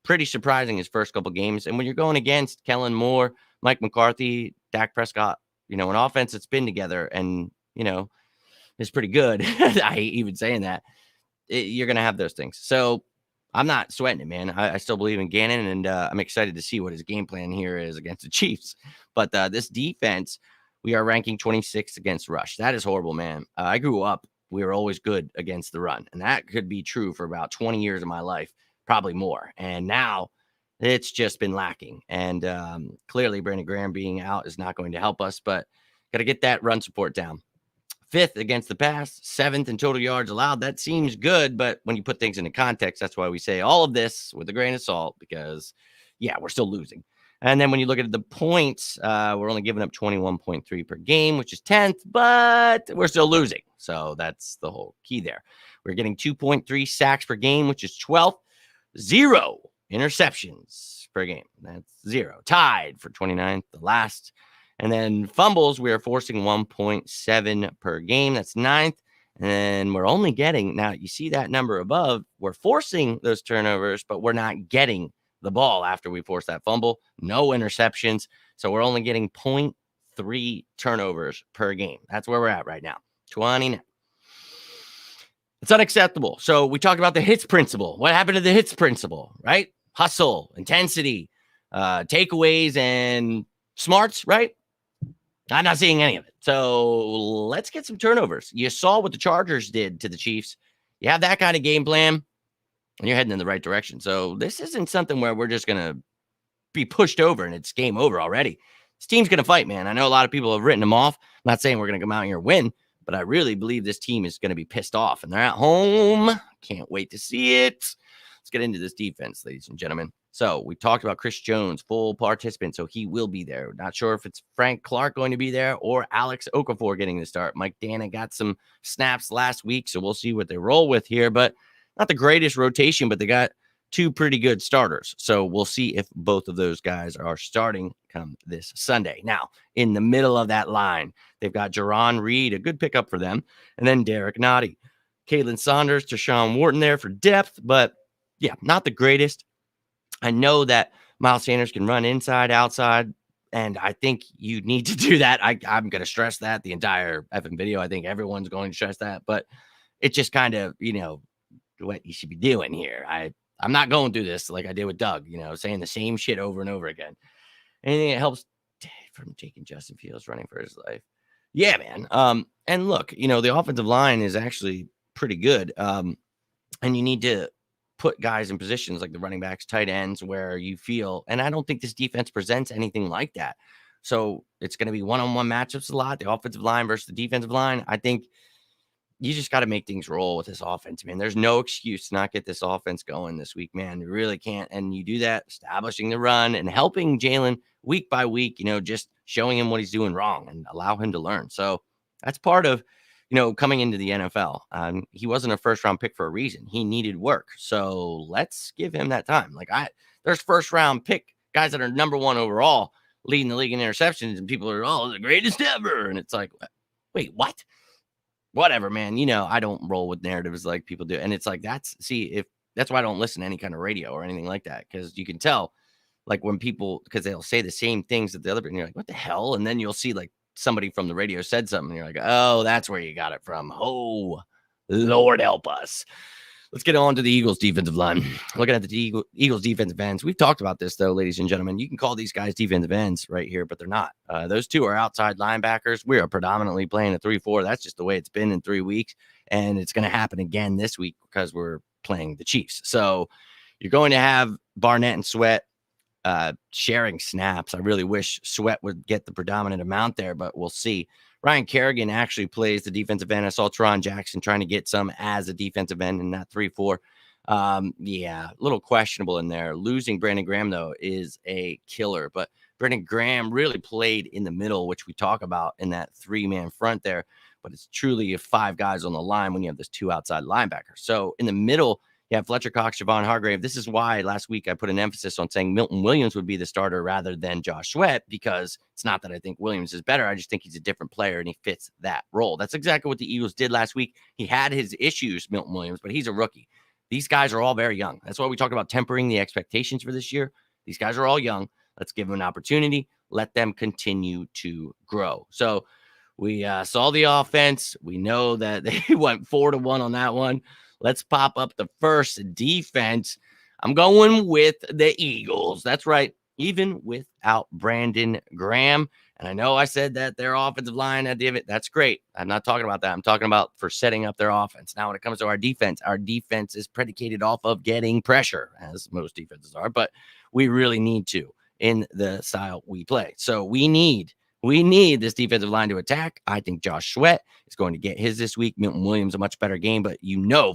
pretty surprising his first couple games. And when you're going against Kellen Moore, Mike McCarthy, Dak Prescott, an offense that's been together and, is pretty good. I hate even saying that. You're going to have those things. So I'm not sweating it, man. I still believe in Gannon, and I'm excited to see what his game plan here is against the Chiefs. But this defense, we are ranking 26th against rush. That is horrible, man. I grew up, we were always good against the run. And that could be true for about 20 years of my life, probably more. And now it's just been lacking. And clearly Brandon Graham being out is not going to help us, but got to get that run support down. 5th against the pass, 7th in total yards allowed. That seems good, but when you put things into context, that's why we say all of this with a grain of salt because, we're still losing. And then when you look at the points, we're only giving up 21.3 per game, which is 10th, but we're still losing. So that's the whole key there. We're getting 2.3 sacks per game, which is 12th. 0 interceptions per game. That's 0. Tied for 29th, the last. And then fumbles, we are forcing 1.7 per game. That's 9th. And we're only getting, now you see that number above, we're forcing those turnovers, but we're not getting the ball after we force that fumble. No interceptions. So we're only getting 0.3 turnovers per game. That's where we're at right now. 29. It's unacceptable. So we talked about the hits principle. What happened to the hits principle, right? Hustle, intensity, takeaways, and smarts, right? I'm not seeing any of it. So let's get some turnovers. You saw what the Chargers did to the Chiefs. You have that kind of game plan, and you're heading in the right direction. So this isn't something where we're just going to be pushed over and it's game over already. This team's going to fight, man. I know a lot of people have written them off. I'm not saying we're going to come out here and win, but I really believe this team is going to be pissed off, and they're at home. Can't wait to see it. Let's get into this defense, ladies and gentlemen. So we talked about Chris Jones, full participant, so he will be there. Not sure if it's Frank Clark going to be there or Alex Okafor getting the start. Mike Dana got some snaps last week, so we'll see what they roll with here, but not the greatest rotation, but they got two pretty good starters. So we'll see if both of those guys are starting come this Sunday. Now, in the middle of that line, they've got Jaron Reed, a good pickup for them, and then Derek Nottie. Kalen Saunders, Tershawn Wharton there for depth, but yeah, not the greatest. I know that Miles Sanders can run inside, outside, and I think you need to do that. I'm going to stress that the entire effing video. I think everyone's going to stress that, but it's just kind of, what you should be doing here. I'm not going through this like I did with Doug, saying the same shit over and over again. Anything that helps from taking Justin Fields running for his life. Yeah, man. And look, the offensive line is actually pretty good. And you need to put guys in positions like the running backs, tight ends, where you feel, and I don't think this defense presents anything like that. So it's going to be one-on-one matchups a lot, the offensive line versus the defensive line. I think you just got to make things roll with this offense, man. There's no excuse to not get this offense going this week, man. You really can't. And you do that, establishing the run and helping Jalen week by week, just showing him what he's doing wrong and allow him to learn. So that's part of, coming into the NFL. He wasn't a first-round pick for a reason. He needed work. So let's give him that time. There's first-round pick guys that are number one overall leading the league in interceptions, and people are, the greatest ever. And it's like, wait, what? Whatever, man. I don't roll with narratives like people do. And it's like, that's why I don't listen to any kind of radio or anything like that. Cause you can tell when people, cause they'll say the same things that the other, and you're like, what the hell? And then you'll see somebody from the radio said something. And you're like, oh, that's where you got it from. Oh, Lord help us. Let's get on to the Eagles defensive line. Looking at the Eagles defensive ends. We've talked about this, though, ladies and gentlemen. You can call these guys defensive ends right here, but they're not. Those two are outside linebackers. We are predominantly playing a 3-4. That's just the way it's been in 3 weeks, and it's going to happen again this week because we're playing the Chiefs. So you're going to have Barnett and Sweat sharing snaps. I really wish Sweat would get the predominant amount there, but we'll see. Ryan Kerrigan actually plays the defensive end. I saw Teron Jackson trying to get some as a defensive end in that 3-4. Yeah, a little questionable in there. Losing Brandon Graham, though, is a killer. But Brandon Graham really played in the middle, which we talk about in that three-man front there. But it's truly 5 guys on the line when you have those 2 outside linebackers. So in the middle, you have Fletcher Cox, Javon Hargrave. This is why last week I put an emphasis on saying Milton Williams would be the starter rather than Josh Sweat, because it's not that I think Williams is better. I just think he's a different player and he fits that role. That's exactly what the Eagles did last week. He had his issues, Milton Williams, but he's a rookie. These guys are all very young. That's why we talked about tempering the expectations for this year. These guys are all young. Let's give them an opportunity. Let them continue to grow. So we saw the offense. We know that they went 4-1 on that one. Let's pop up the first defense. I'm going with the Eagles. That's right. Even without Brandon Graham. And I know I said that their offensive line, that's great. I'm not talking about that. I'm talking about for setting up their offense. Now, when it comes to our defense is predicated off of getting pressure, as most defenses are, but we really need to in the style we play. So we need this defensive line to attack. I think Josh Sweat is going to get his this week. Milton Williams, a much better game, but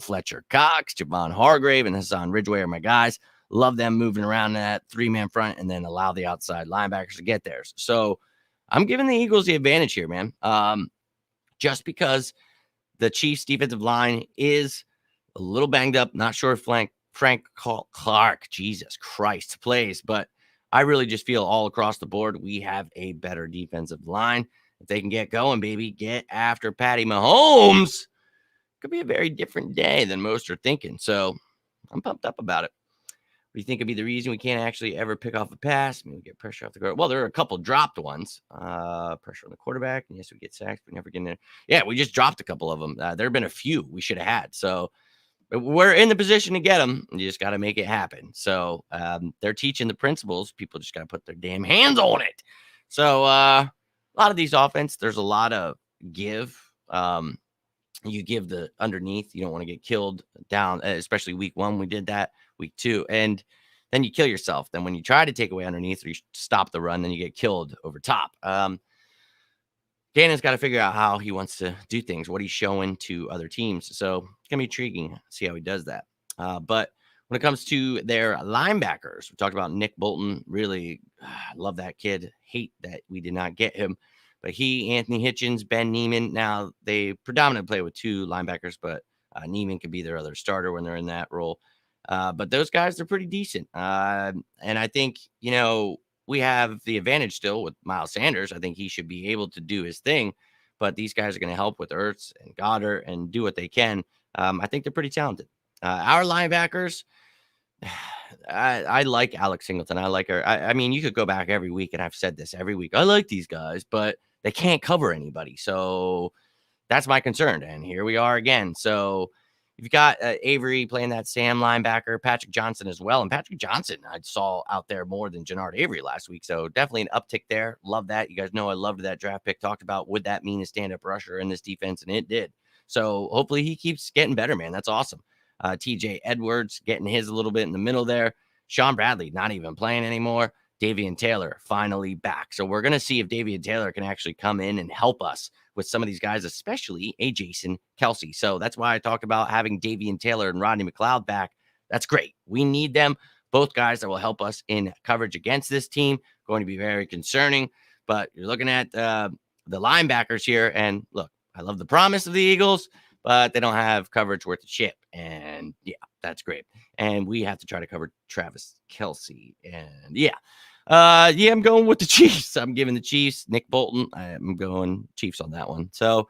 Fletcher Cox, Javon Hargrave, and Hassan Ridgeway are my guys. Love them moving around that 3-man front and then allow the outside linebackers to get theirs. So I'm giving the Eagles the advantage here, man. Just because the Chiefs defensive line is a little banged up. Not sure if Frank Clark, Jesus Christ, plays, but I really just feel all across the board we have a better defensive line. If they can get going, baby, get after Patty Mahomes, could be a very different day than most are thinking. So I'm pumped up about it. What do you think could be the reason we can't actually ever pick off a pass? I mean, we get pressure off the guard. Well, there are a couple dropped ones. Pressure on the quarterback. And yes, we get sacks, but never get in there. Yeah, we just dropped a couple of them. There have been a few we should have had. So we're in the position to get them. You just got to make it happen. So they're teaching the principles. People just got to put their damn hands on it. So a lot of these offense, there's a lot of give. You give the underneath. You don't want to get killed down, especially week 1. We did that. Week 2. And then you kill yourself. Then when you try to take away underneath or you stop the run, then you get killed over top. Gannon's got to figure out how he wants to do things, what he's showing to other teams. So it's going to be intriguing. See how he does that. But when it comes to their linebackers, we talked about Nick Bolton. Really love that kid. Hate that we did not get him. But he, Anthony Hitchens, Ben Neiman. Now, they predominantly play with 2 linebackers, but Neiman could be their other starter when they're in that role. But those guys are pretty decent. And I think, we have the advantage still with Miles Sanders. I think he should be able to do his thing. But these guys are going to help with Ertz and Goddard and do what they can. I think they're pretty talented. Our linebackers, I like Alex Singleton. I like her. I mean, you could go back every week, and I've said this every week. I like these guys, but they can't cover anybody. So that's my concern. And here we are again. So you've got Avery playing that Sam linebacker, Patrick Johnson as well. And Patrick Johnson, I saw out there more than Jannard Avery last week. So definitely an uptick there. Love that. You guys know I loved that draft pick. Talked about would that mean a stand-up rusher in this defense, and it did. So hopefully he keeps getting better, man. That's awesome. TJ Edwards getting his a little bit in the middle there. Sean Bradley not even playing anymore. Davian Taylor finally back. So we're going to see if Davian Taylor can actually come in and help us with some of these guys, especially a Jason Kelsey. So that's why I talked about having Davian Taylor and Rodney McLeod back. That's great. We need them. Both guys that will help us in coverage against this team. Going to be very concerning. But you're looking at the linebackers here. And look, I love the promise of the Eagles, but they don't have coverage worth a chip. And yeah, that's great. And we have to try to cover Travis Kelsey. And yeah, I'm going with the Chiefs. I'm giving the Chiefs. Nick Bolton, I'm going Chiefs on that one. So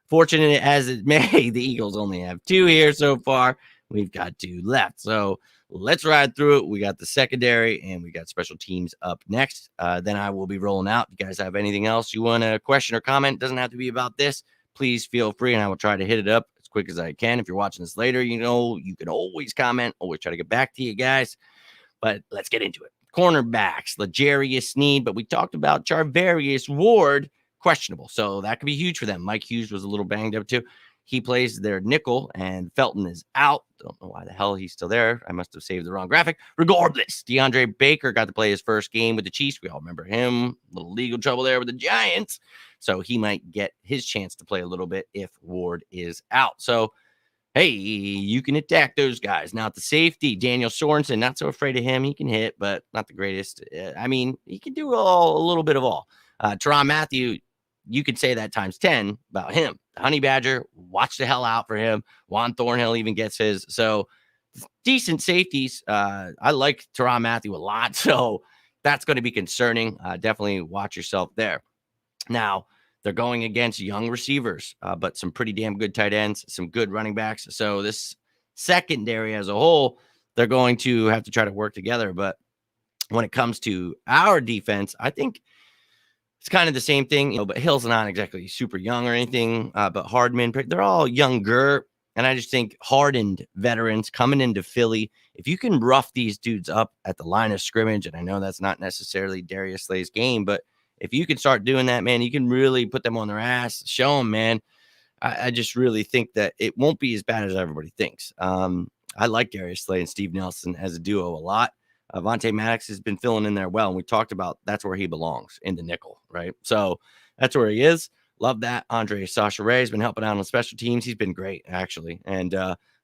fortunate as it may, the Eagles only have 2 here so far. We've got 2 left. So let's ride through it. We got the secondary and we got special teams up next. Then I will be rolling out. If you guys have anything else you want to question or comment, doesn't have to be about this. Please feel free, and I will try to hit it up as quick as I can. If you're watching this later, you can always comment. Always try to get back to you guys. But let's get into it. Cornerbacks, L'Jarius Sneed, but we talked about Charvarius Ward, questionable. So that could be huge for them. Mike Hughes was a little banged up too. He plays their nickel, and Felton is out. Don't know why the hell he's still there. I must have saved the wrong graphic. Regardless, DeAndre Baker got to play his first game with the Chiefs. We all remember him. A little legal trouble there with the Giants. So he might get his chance to play a little bit if Ward is out. So, hey, you can attack those guys. Now, at the safety, Daniel Sorensen, not so afraid of him. He can hit, but not the greatest. I mean, he can do a little bit of all. Teron Matthew, you could say that times 10 about him. The Honey Badger, watch the hell out for him. Juan Thornhill even gets his. So, decent safeties. I like Teron Matthew a lot, so that's going to be concerning. Definitely watch yourself there. Now, they're going against young receivers, but some pretty damn good tight ends, some good running backs. So this secondary as a whole, they're going to have to try to work together. But when it comes to our defense, I think it's kind of the same thing. But Hill's not exactly super young or anything, but Hardman, they're all younger. And I just think hardened veterans coming into Philly, if you can rough these dudes up at the line of scrimmage, and I know that's not necessarily Darius Slay's game, but if you can start doing that, man, you can really put them on their ass, show them, man. I just really think that it won't be as bad as everybody thinks. I like Darius Slay and Steve Nelson as a duo a lot. Vontae Maddox has been filling in there well, and we talked about that's where he belongs, in the nickel, right? So that's where he is. Love that. Andre Sasha-Ray has been helping out on special teams. He's been great, actually, and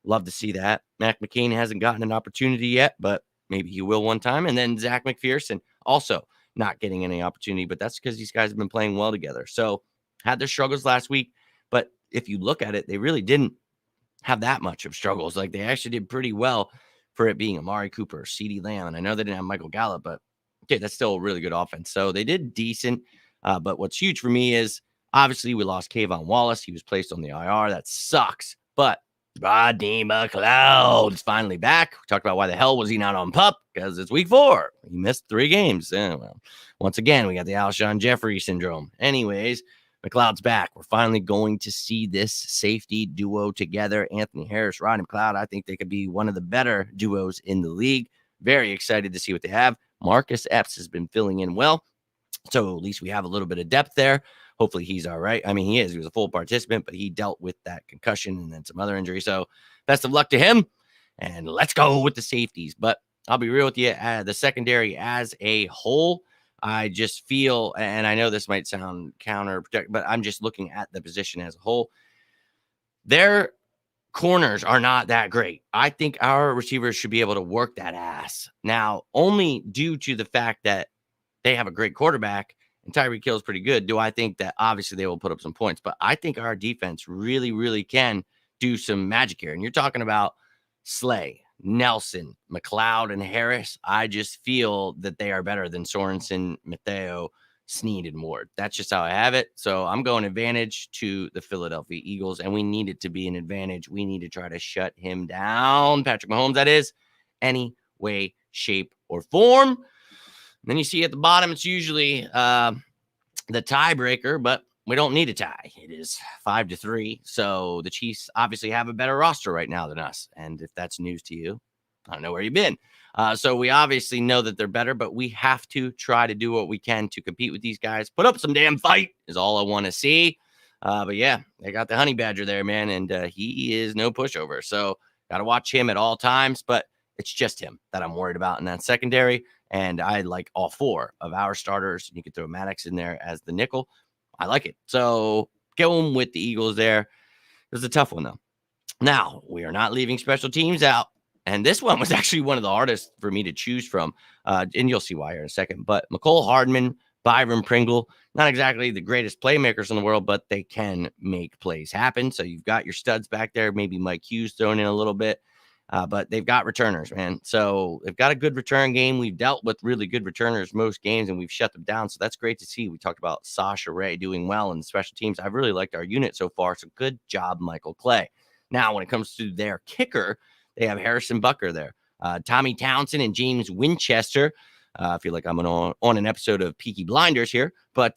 love to see that. Mac McCain hasn't gotten an opportunity yet, but maybe he will one time. And then Zach McPherson also not getting any opportunity, but that's because these guys have been playing well together. So had their struggles last week, but if you look at it, they really didn't have that much of struggles. Like, they actually did pretty well for it being Amari Cooper, CeeDee Lamb. And I know they didn't have Michael Gallup, but okay, that's still a really good offense. So they did decent. But what's huge for me is obviously we lost Kayvon Wallace. He was placed on the IR. That sucks. But Rodney McLeod's finally back. We talked about why the hell was he not on PUP? Because it's week 4. He missed 3 games. Well, once again, we got the Alshon Jeffrey syndrome. Anyways, McLeod's back. We're finally going to see this safety duo together. Anthony Harris, Rodney McLeod. I think they could be one of the better duos in the league. Very excited to see what they have. Marcus Epps has been filling in well. So at least we have a little bit of depth there. Hopefully he's all right. I mean, he is. He was a full participant, but he dealt with that concussion and then some other injury. So best of luck to him. And let's go with the safeties. But I'll be real with you. The secondary as a whole, I just feel, and I know this might sound counterproductive, but I'm just looking at the position as a whole. Their corners are not that great. I think our receivers should be able to work that ass. Now, only due to the fact that they have a great quarterback and Tyreek Hill's pretty good, do I think that obviously they will put up some points. But I think our defense really, really can do some magic here. And you're talking about Slay, Nelson, McLeod, and Harris. I just feel that they are better than Sorensen, Mateo, Snead, and Ward. That's just how I have it. So I'm going advantage to the Philadelphia Eagles, and we need it to be an advantage. We need to try to shut him down, Patrick Mahomes, that is, any way, shape, or form. And then you see at the bottom, it's usually the tiebreaker, but we don't need a tie. It is 5-3. So the Chiefs obviously have a better roster right now than us. And if that's news to you, I don't know where you've been. So we obviously know that they're better, but we have to try to do what we can to compete with these guys. Put up some damn fight is all I want to see. But yeah, they got the honey badger there, man. And he is no pushover. So got to watch him at all times. But it's just him that I'm worried about in that secondary. And I like all four of our starters. You could throw Maddox in there as the nickel. I like it. So going with the Eagles there. It was a tough one, though. Now, we are not leaving special teams out. And this one was actually one of the hardest for me to choose from. And you'll see why here in a second. But McCole Hardman, Byron Pringle, not exactly the greatest playmakers in the world, but they can make plays happen. So you've got your studs back there. Maybe Mike Hughes thrown in a little bit. But they've got returners, man. So they've got a good return game. We've dealt with really good returners most games, and we've shut them down. So that's great to see. We talked about Sasha Ray doing well in the special teams. I've really liked our unit so far. So good job, Michael Clay. Now, when it comes to their kicker, they have Harrison Bucker there, Tommy Townsend and James Winchester. I feel like I'm on an episode of Peaky Blinders here, but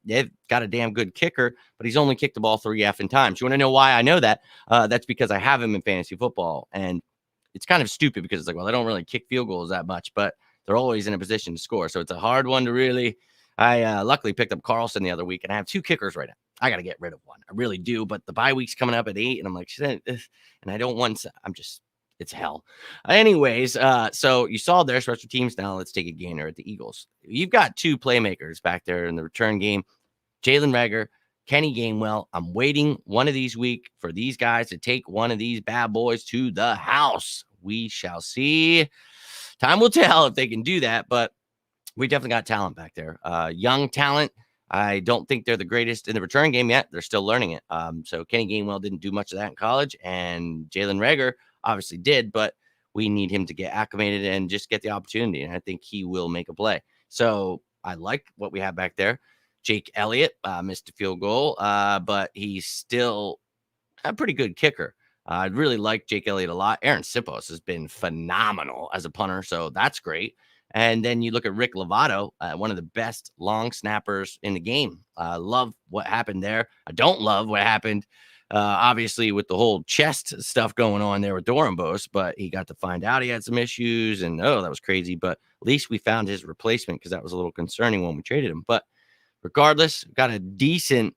they've got a damn good kicker, but he's only kicked the ball 3 effing times. You want to know why I know that? That's because I have him in fantasy football, and it's kind of stupid because it's like, well, they don't really kick field goals that much, but they're always in a position to score. So it's a hard one to really. I luckily picked up Carlson the other week, and I have 2 kickers right now. I got to get rid of one. I really do, but the bye week's coming up at 8, and I'm like, shit, and I don't want. It's hell. Anyways, so you saw their special teams. Now let's take a gainer at the Eagles. You've got 2 playmakers back there in the return game. Jalen Reagor, Kenny Gainwell. I'm waiting one of these weeks for these guys to take one of these bad boys to the house. We shall see. Time will tell if they can do that, but we definitely got talent back there. Young talent. I don't think they're the greatest in the return game yet. They're still learning it. So Kenny Gainwell didn't do much of that in college, and Jalen Reagor obviously did, but we need him to get acclimated and just get the opportunity. And I think he will make a play. So I like what we have back there. Jake Elliott missed a field goal, but he's still a pretty good kicker. I really like Jake Elliott a lot. Aaron Sipos has been phenomenal as a punter, so that's great. And then you look at Rick Lovato, one of the best long snappers in the game. I love what happened there. I don't love what happened obviously with the whole chest stuff going on there with Dornbos, but he got to find out he had some issues, and that was crazy. But at least we found his replacement, because that was a little concerning when we traded him. But regardless, got a decent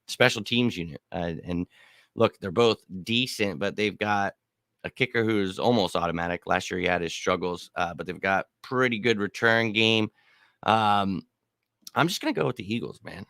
special teams unit. And look, they're both decent, but they've got a kicker who's almost automatic. Last year he had his struggles, but they've got pretty good return game. I'm just going to go with the Eagles, man.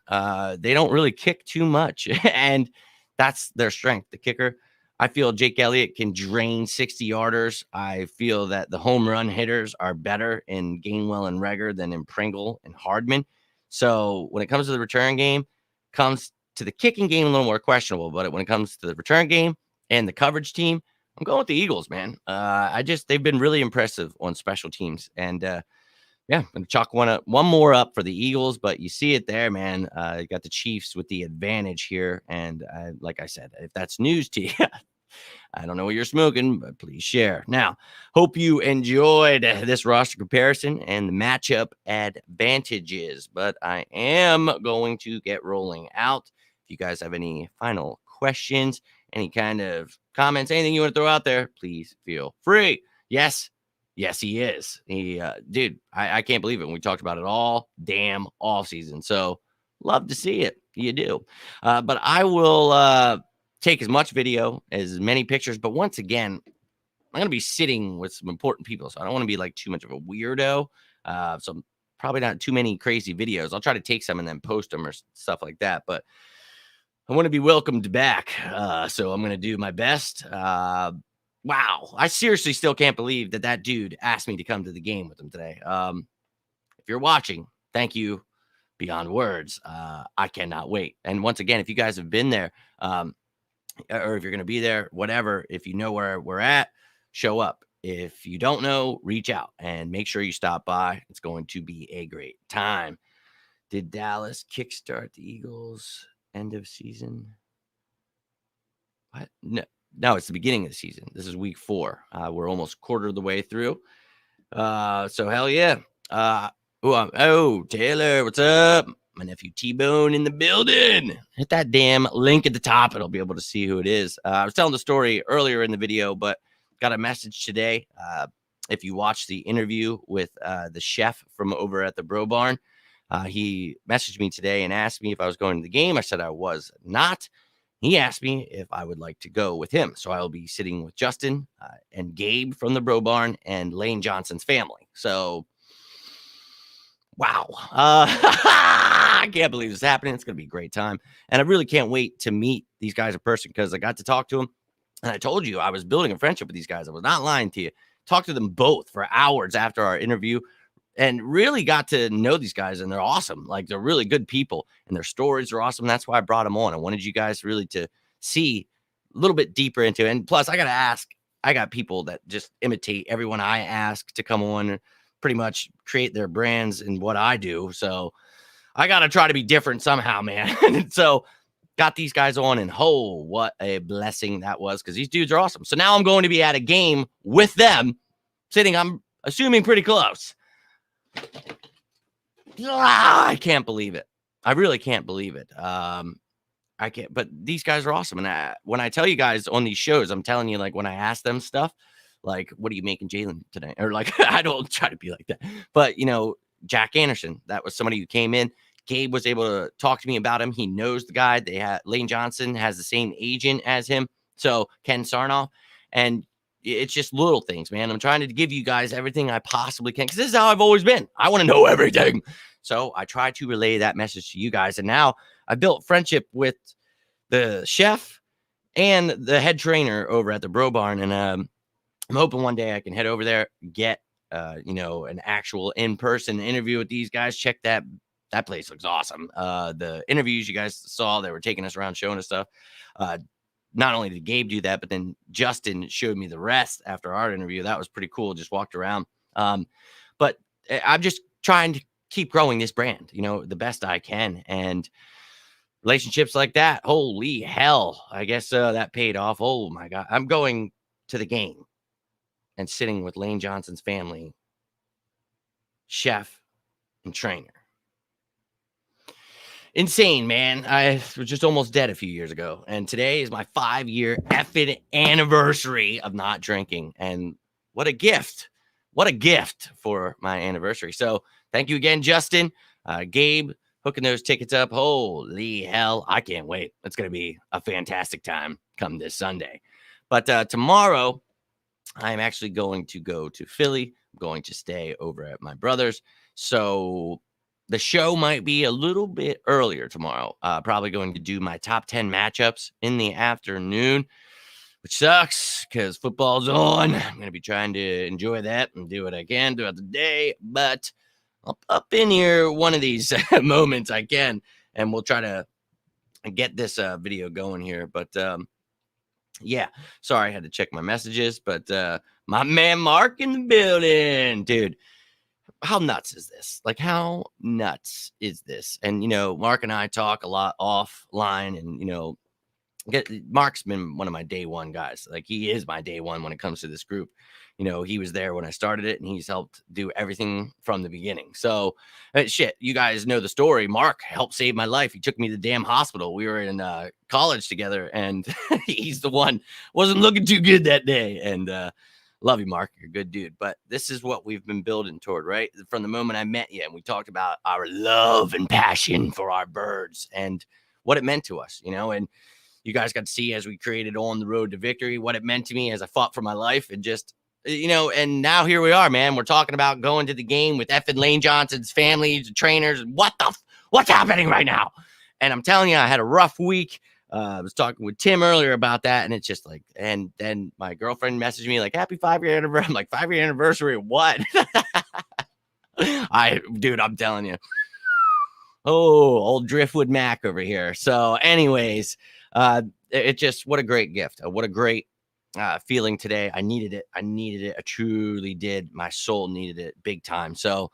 They don't really kick too much, and that's their strength, the kicker. I feel Jake Elliott can drain 60-yarders. I feel that the home run hitters are better in Gainwell and Reagor than in Pringle and Hardman. So when it comes to the return game, comes to the kicking game, a little more questionable. But when it comes to the return game and the coverage team, I'm going with the Eagles, man. They've been really impressive on special teams. And yeah, I'm going to chalk one more up for the Eagles, but you see it there, man. You got the Chiefs with the advantage here. And like I said, if that's news to you, I don't know what you're smoking, but please share. Now, hope you enjoyed this roster comparison and the matchup advantages, but I am going to get rolling out. If you guys have any final questions, any kind of comments, anything you want to throw out there, please feel free. Yes, he is. Dude, I can't believe it. We talked about it all damn off season. So love to see it. You do. But I will take as much video, as many pictures. But once again, I'm going to be sitting with some important people, so I don't want to be like too much of a weirdo. So probably not too many crazy videos. I'll try to take some and then post them or stuff like that. But I want to be welcomed back. So I'm going to do my best. Wow. I seriously still can't believe that dude asked me to come to the game with him today. If you're watching, thank you beyond words. I cannot wait. And once again, if you guys have been there, or if you're going to be there, whatever, if you know where we're at, show up. If you don't know, reach out and make sure you stop by. It's going to be a great time. Did Dallas kickstart the Eagles end of season? What? No, it's the beginning of the season. This is week 4. We're almost quarter of the way through. So hell yeah. Taylor, what's up? My nephew T-Bone in the building. Hit that damn link at the top. It'll be able to see who it is. I was telling the story earlier in the video, but got a message today. If you watch the interview with the chef from over at the Bro Barn, he messaged me today and asked me if I was going to the game. I said I was not. He asked me if I would like to go with him. So I'll be sitting with Justin and Gabe from the Bro Barn and Lane Johnson's family. So, wow. I can't believe this is happening. It's going to be a great time. And I really can't wait to meet these guys in person because I got to talk to them. And I told you I was building a friendship with these guys. I was not lying to you. Talked to them both for hours after our interview and really got to know these guys. And they're awesome. Like, they're really good people and their stories are awesome. That's why I brought them on. I wanted you guys really to see a little bit deeper into it. And plus, I got to ask, I got people that just imitate everyone I ask to come on and pretty much create their brands in what I do. So I got to try to be different somehow, man. And so got these guys on, and what a blessing that was, because these dudes are awesome. So now I'm going to be at a game with them, sitting, I'm assuming, pretty close. I can't believe it. I really can't believe it. I can't, but these guys are awesome. And when I tell you guys on these shows, I'm telling you, like, when I ask them stuff, like, what are you making Jalen today? Or like, I don't try to be like that, but Jack Anderson, that was somebody who came in. Gabe was able to talk to me about him. He knows the guy. Lane Johnson has the same agent as him. So Ken Sarnoff. And it's just little things, man. I'm trying to give you guys everything I possibly can, because this is how I've always been. I want to know everything. So I try to relay that message to you guys. And now I built friendship with the chef and the head trainer over at the Bro Barn. And I'm hoping one day I can head over there, get an actual in-person interview with these guys. Check that. That place looks awesome. The interviews you guys saw, they were taking us around, showing us stuff. Not only did Gabe do that, but then Justin showed me the rest after our interview. That was pretty cool. Just walked around. But I'm just trying to keep growing this brand, the best I can. And relationships like that, holy hell. I guess that paid off. Oh, my God. I'm going to the game and sitting with Lane Johnson's family, chef and trainer. Insane, man. I was just almost dead a few years ago. And today is my 5-year effing anniversary of not drinking. And what a gift. What a gift for my anniversary. So thank you again, Justin. Gabe, hooking those tickets up. Holy hell. I can't wait. It's going to be a fantastic time come this Sunday. But tomorrow, I'm actually going to go to Philly. I'm going to stay over at my brother's. So the show might be a little bit earlier tomorrow. Probably going to do my top 10 matchups in the afternoon, which sucks because football's on. I'm going to be trying to enjoy that and do what I can throughout the day. But I'll up in here one of these moments I can, and we'll try to get this video going here. But yeah, sorry, I had to check my messages. But my man Mark in the building, dude. How nuts is this? Like, how nuts is this? And, Mark and I talk a lot offline, and, Mark's been one of my day one guys. Like, he is my day one when it comes to this group. He was there when I started it, and he's helped do everything from the beginning. So, shit, you guys know the story. Mark helped save my life. He took me to the damn hospital. We were in college together, and he's the one wasn't looking too good that day. And, love you, Mark. You're a good dude. But this is what we've been building toward, right? From the moment I met you, and we talked about our love and passion for our birds and what it meant to us, and you guys got to see as we created On the Road to Victory, what it meant to me as I fought for my life. And just, you know, and now here we are, man. We're talking about going to the game with effing Lane Johnson's family, the trainers. What's happening right now? And I'm telling you, I had a rough week. I was talking with Tim earlier about that, and it's just like, and then my girlfriend messaged me like, happy 5-year anniversary. I'm like, 5-year anniversary of what? Dude, I'm telling you. Oh, old Driftwood Mac over here. So anyways, it just, what a great gift. What a great feeling today. I needed it. I truly did. My soul needed it big time. So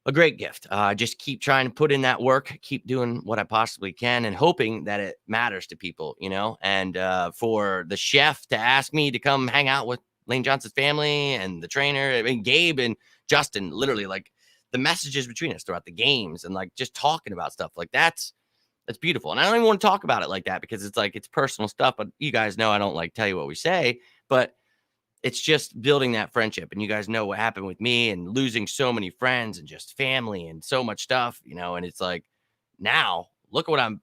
a great gift. Just keep trying to put in that work, keep doing what I possibly can, and hoping that it matters to people, you know. And for the chef to ask me to come hang out with Lane Johnson's family and the trainer, I mean, Gabe and Justin, literally, like, the messages between us throughout the games and like just talking about stuff like that's beautiful. And I don't even want to talk about it like that because it's like, it's personal stuff, but you guys know I don't like tell you what we say, but it's just building that friendship. And you guys know what happened with me and losing so many friends and just family and so much stuff, you know. And it's like, now look at what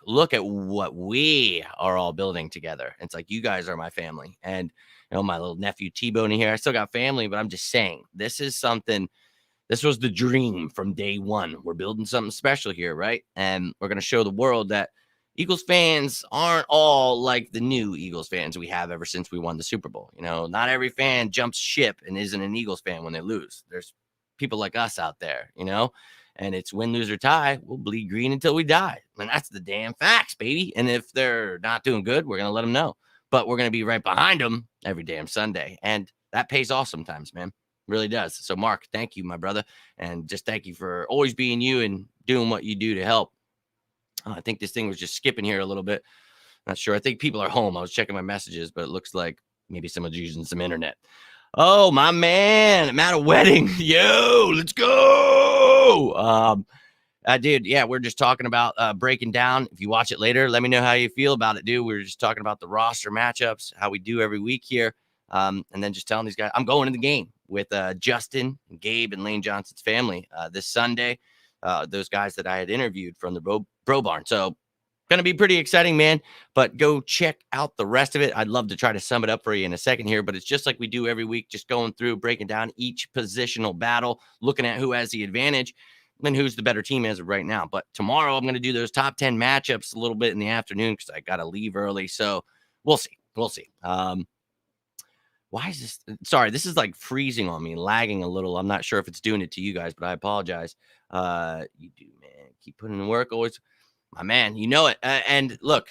look at what we are all building together. It's like, you guys are my family. And, you know, my little nephew T-Bone here, I still got family, but I'm just saying, this was the dream from day one. We're building something special here, right? And we're going to show the world that Eagles fans aren't all like the new Eagles fans we have ever since we won the Super Bowl. You know, not every fan jumps ship and isn't an Eagles fan when they lose. There's people like us out there, you know, and it's win, lose, or tie. We'll bleed green until we die. And that's the damn facts, baby. And if they're not doing good, we're going to let them know. But we're going to be right behind them every damn Sunday. And that pays off sometimes, man. Really does. So Mark, thank you, my brother. And just thank you for always being you and doing what you do to help. I think this thing was just skipping here a little bit. Not sure. I think people are home. I was checking my messages, but it looks like maybe someone's using some internet. Oh, my man. I'm at a wedding. Yo, let's go. Dude, yeah, we're just talking about breaking down. If you watch it later, let me know how you feel about it, dude. We were just talking about the roster matchups, how we do every week here. And then just telling these guys, I'm going to the game with Justin, and Gabe, and Lane Johnson's family this Sunday. Those guys that I had interviewed from the Bro Barn. So going to be pretty exciting, man. But go check out the rest of it. I'd love to try to sum it up for you in a second here, but it's just like we do every week, just going through, breaking down each positional battle, looking at who has the advantage and who's the better team as of right now. But tomorrow I'm going to do those top 10 matchups a little bit in the afternoon because I got to leave early. So we'll see. We'll see. Why is this? Sorry, this is like freezing on me, lagging a little. I'm not sure if it's doing it to you guys, but I apologize. You do, man. Keep putting in work always. My man, you know it. And look,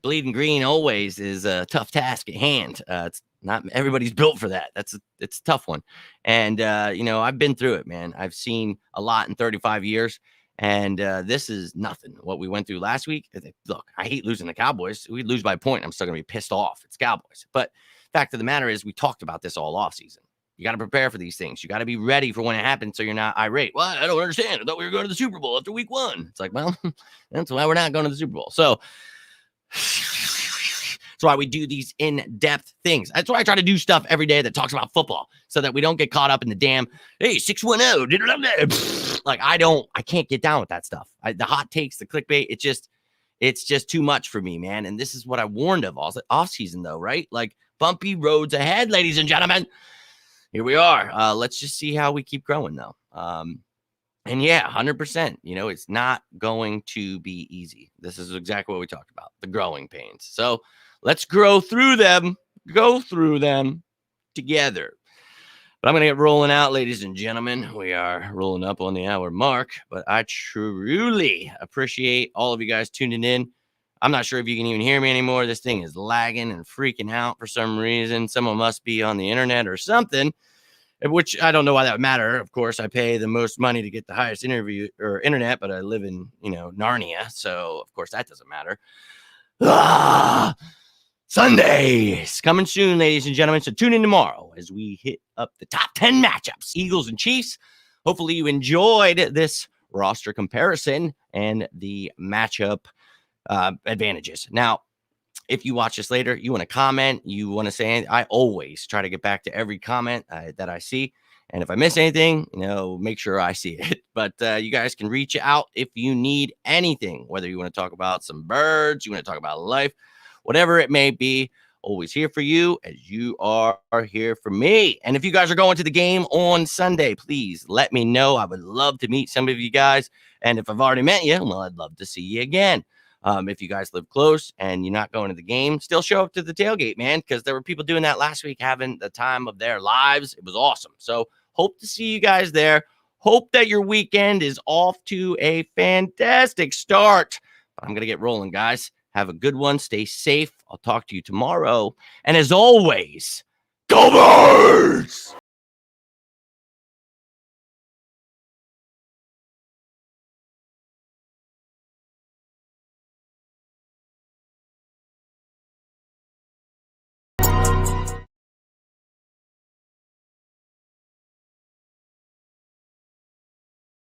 bleeding green always is a tough task at hand. It's not everybody's built for that. It's a tough one. And, you know, I've been through it, man. I've seen a lot in 35 years. And this is nothing. What we went through last week. Look, I hate losing the Cowboys. We lose by a point. I'm still going to be pissed off. It's Cowboys. But fact of the matter is we talked about this all off season. You got to prepare for these things. You got to be ready for when it happens so you're not irate. Well, I don't understand. I thought we were going to the Super Bowl after week 1. It's like, well, that's why we're not going to the Super Bowl. So that's why we do these in-depth things. That's why I try to do stuff every day that talks about football so that we don't get caught up in the damn, hey, 610. Like, I can't get down with that stuff. The hot takes, the clickbait, it's just too much for me, man. And this is what I warned of all off season though, right? Like, bumpy roads ahead, ladies and gentlemen. Here we are. Let's just see how we keep growing, though. And yeah, 100%. You know, it's not going to be easy. This is exactly what we talked about, the growing pains. So let's go through them together. But I'm going to get rolling out, ladies and gentlemen. We are rolling up on the hour mark, but I truly appreciate all of you guys tuning in. I'm not sure if you can even hear me anymore. This thing is lagging and freaking out for some reason. Someone must be on the internet or something, which I don't know why that would matter. Of course, I pay the most money to get the highest internet, but I live in, you know, Narnia. So, of course, that doesn't matter. Sundays coming soon, ladies and gentlemen. So tune in tomorrow as we hit up the top 10 matchups, Eagles and Chiefs. Hopefully you enjoyed this roster comparison and the matchup advantages. Now, if you watch this later, you want to comment, you want to say, I always try to get back to every comment that I see. And if I miss anything, make sure I see it. But you guys can reach out if you need anything, whether you want to talk about some birds, you want to talk about life, whatever it may be. Always here for you as you are here for me. And if you guys are going to the game on Sunday, please let me know. I would love to meet some of you guys. And if I've already met you, well, I'd love to see you again. If you guys live close and you're not going to the game, still show up to the tailgate, man, because there were people doing that last week, having the time of their lives. It was awesome. So hope to see you guys there. Hope that your weekend is off to a fantastic start. But I'm going to get rolling, guys. Have a good one. Stay safe. I'll talk to you tomorrow. And as always, go Birds!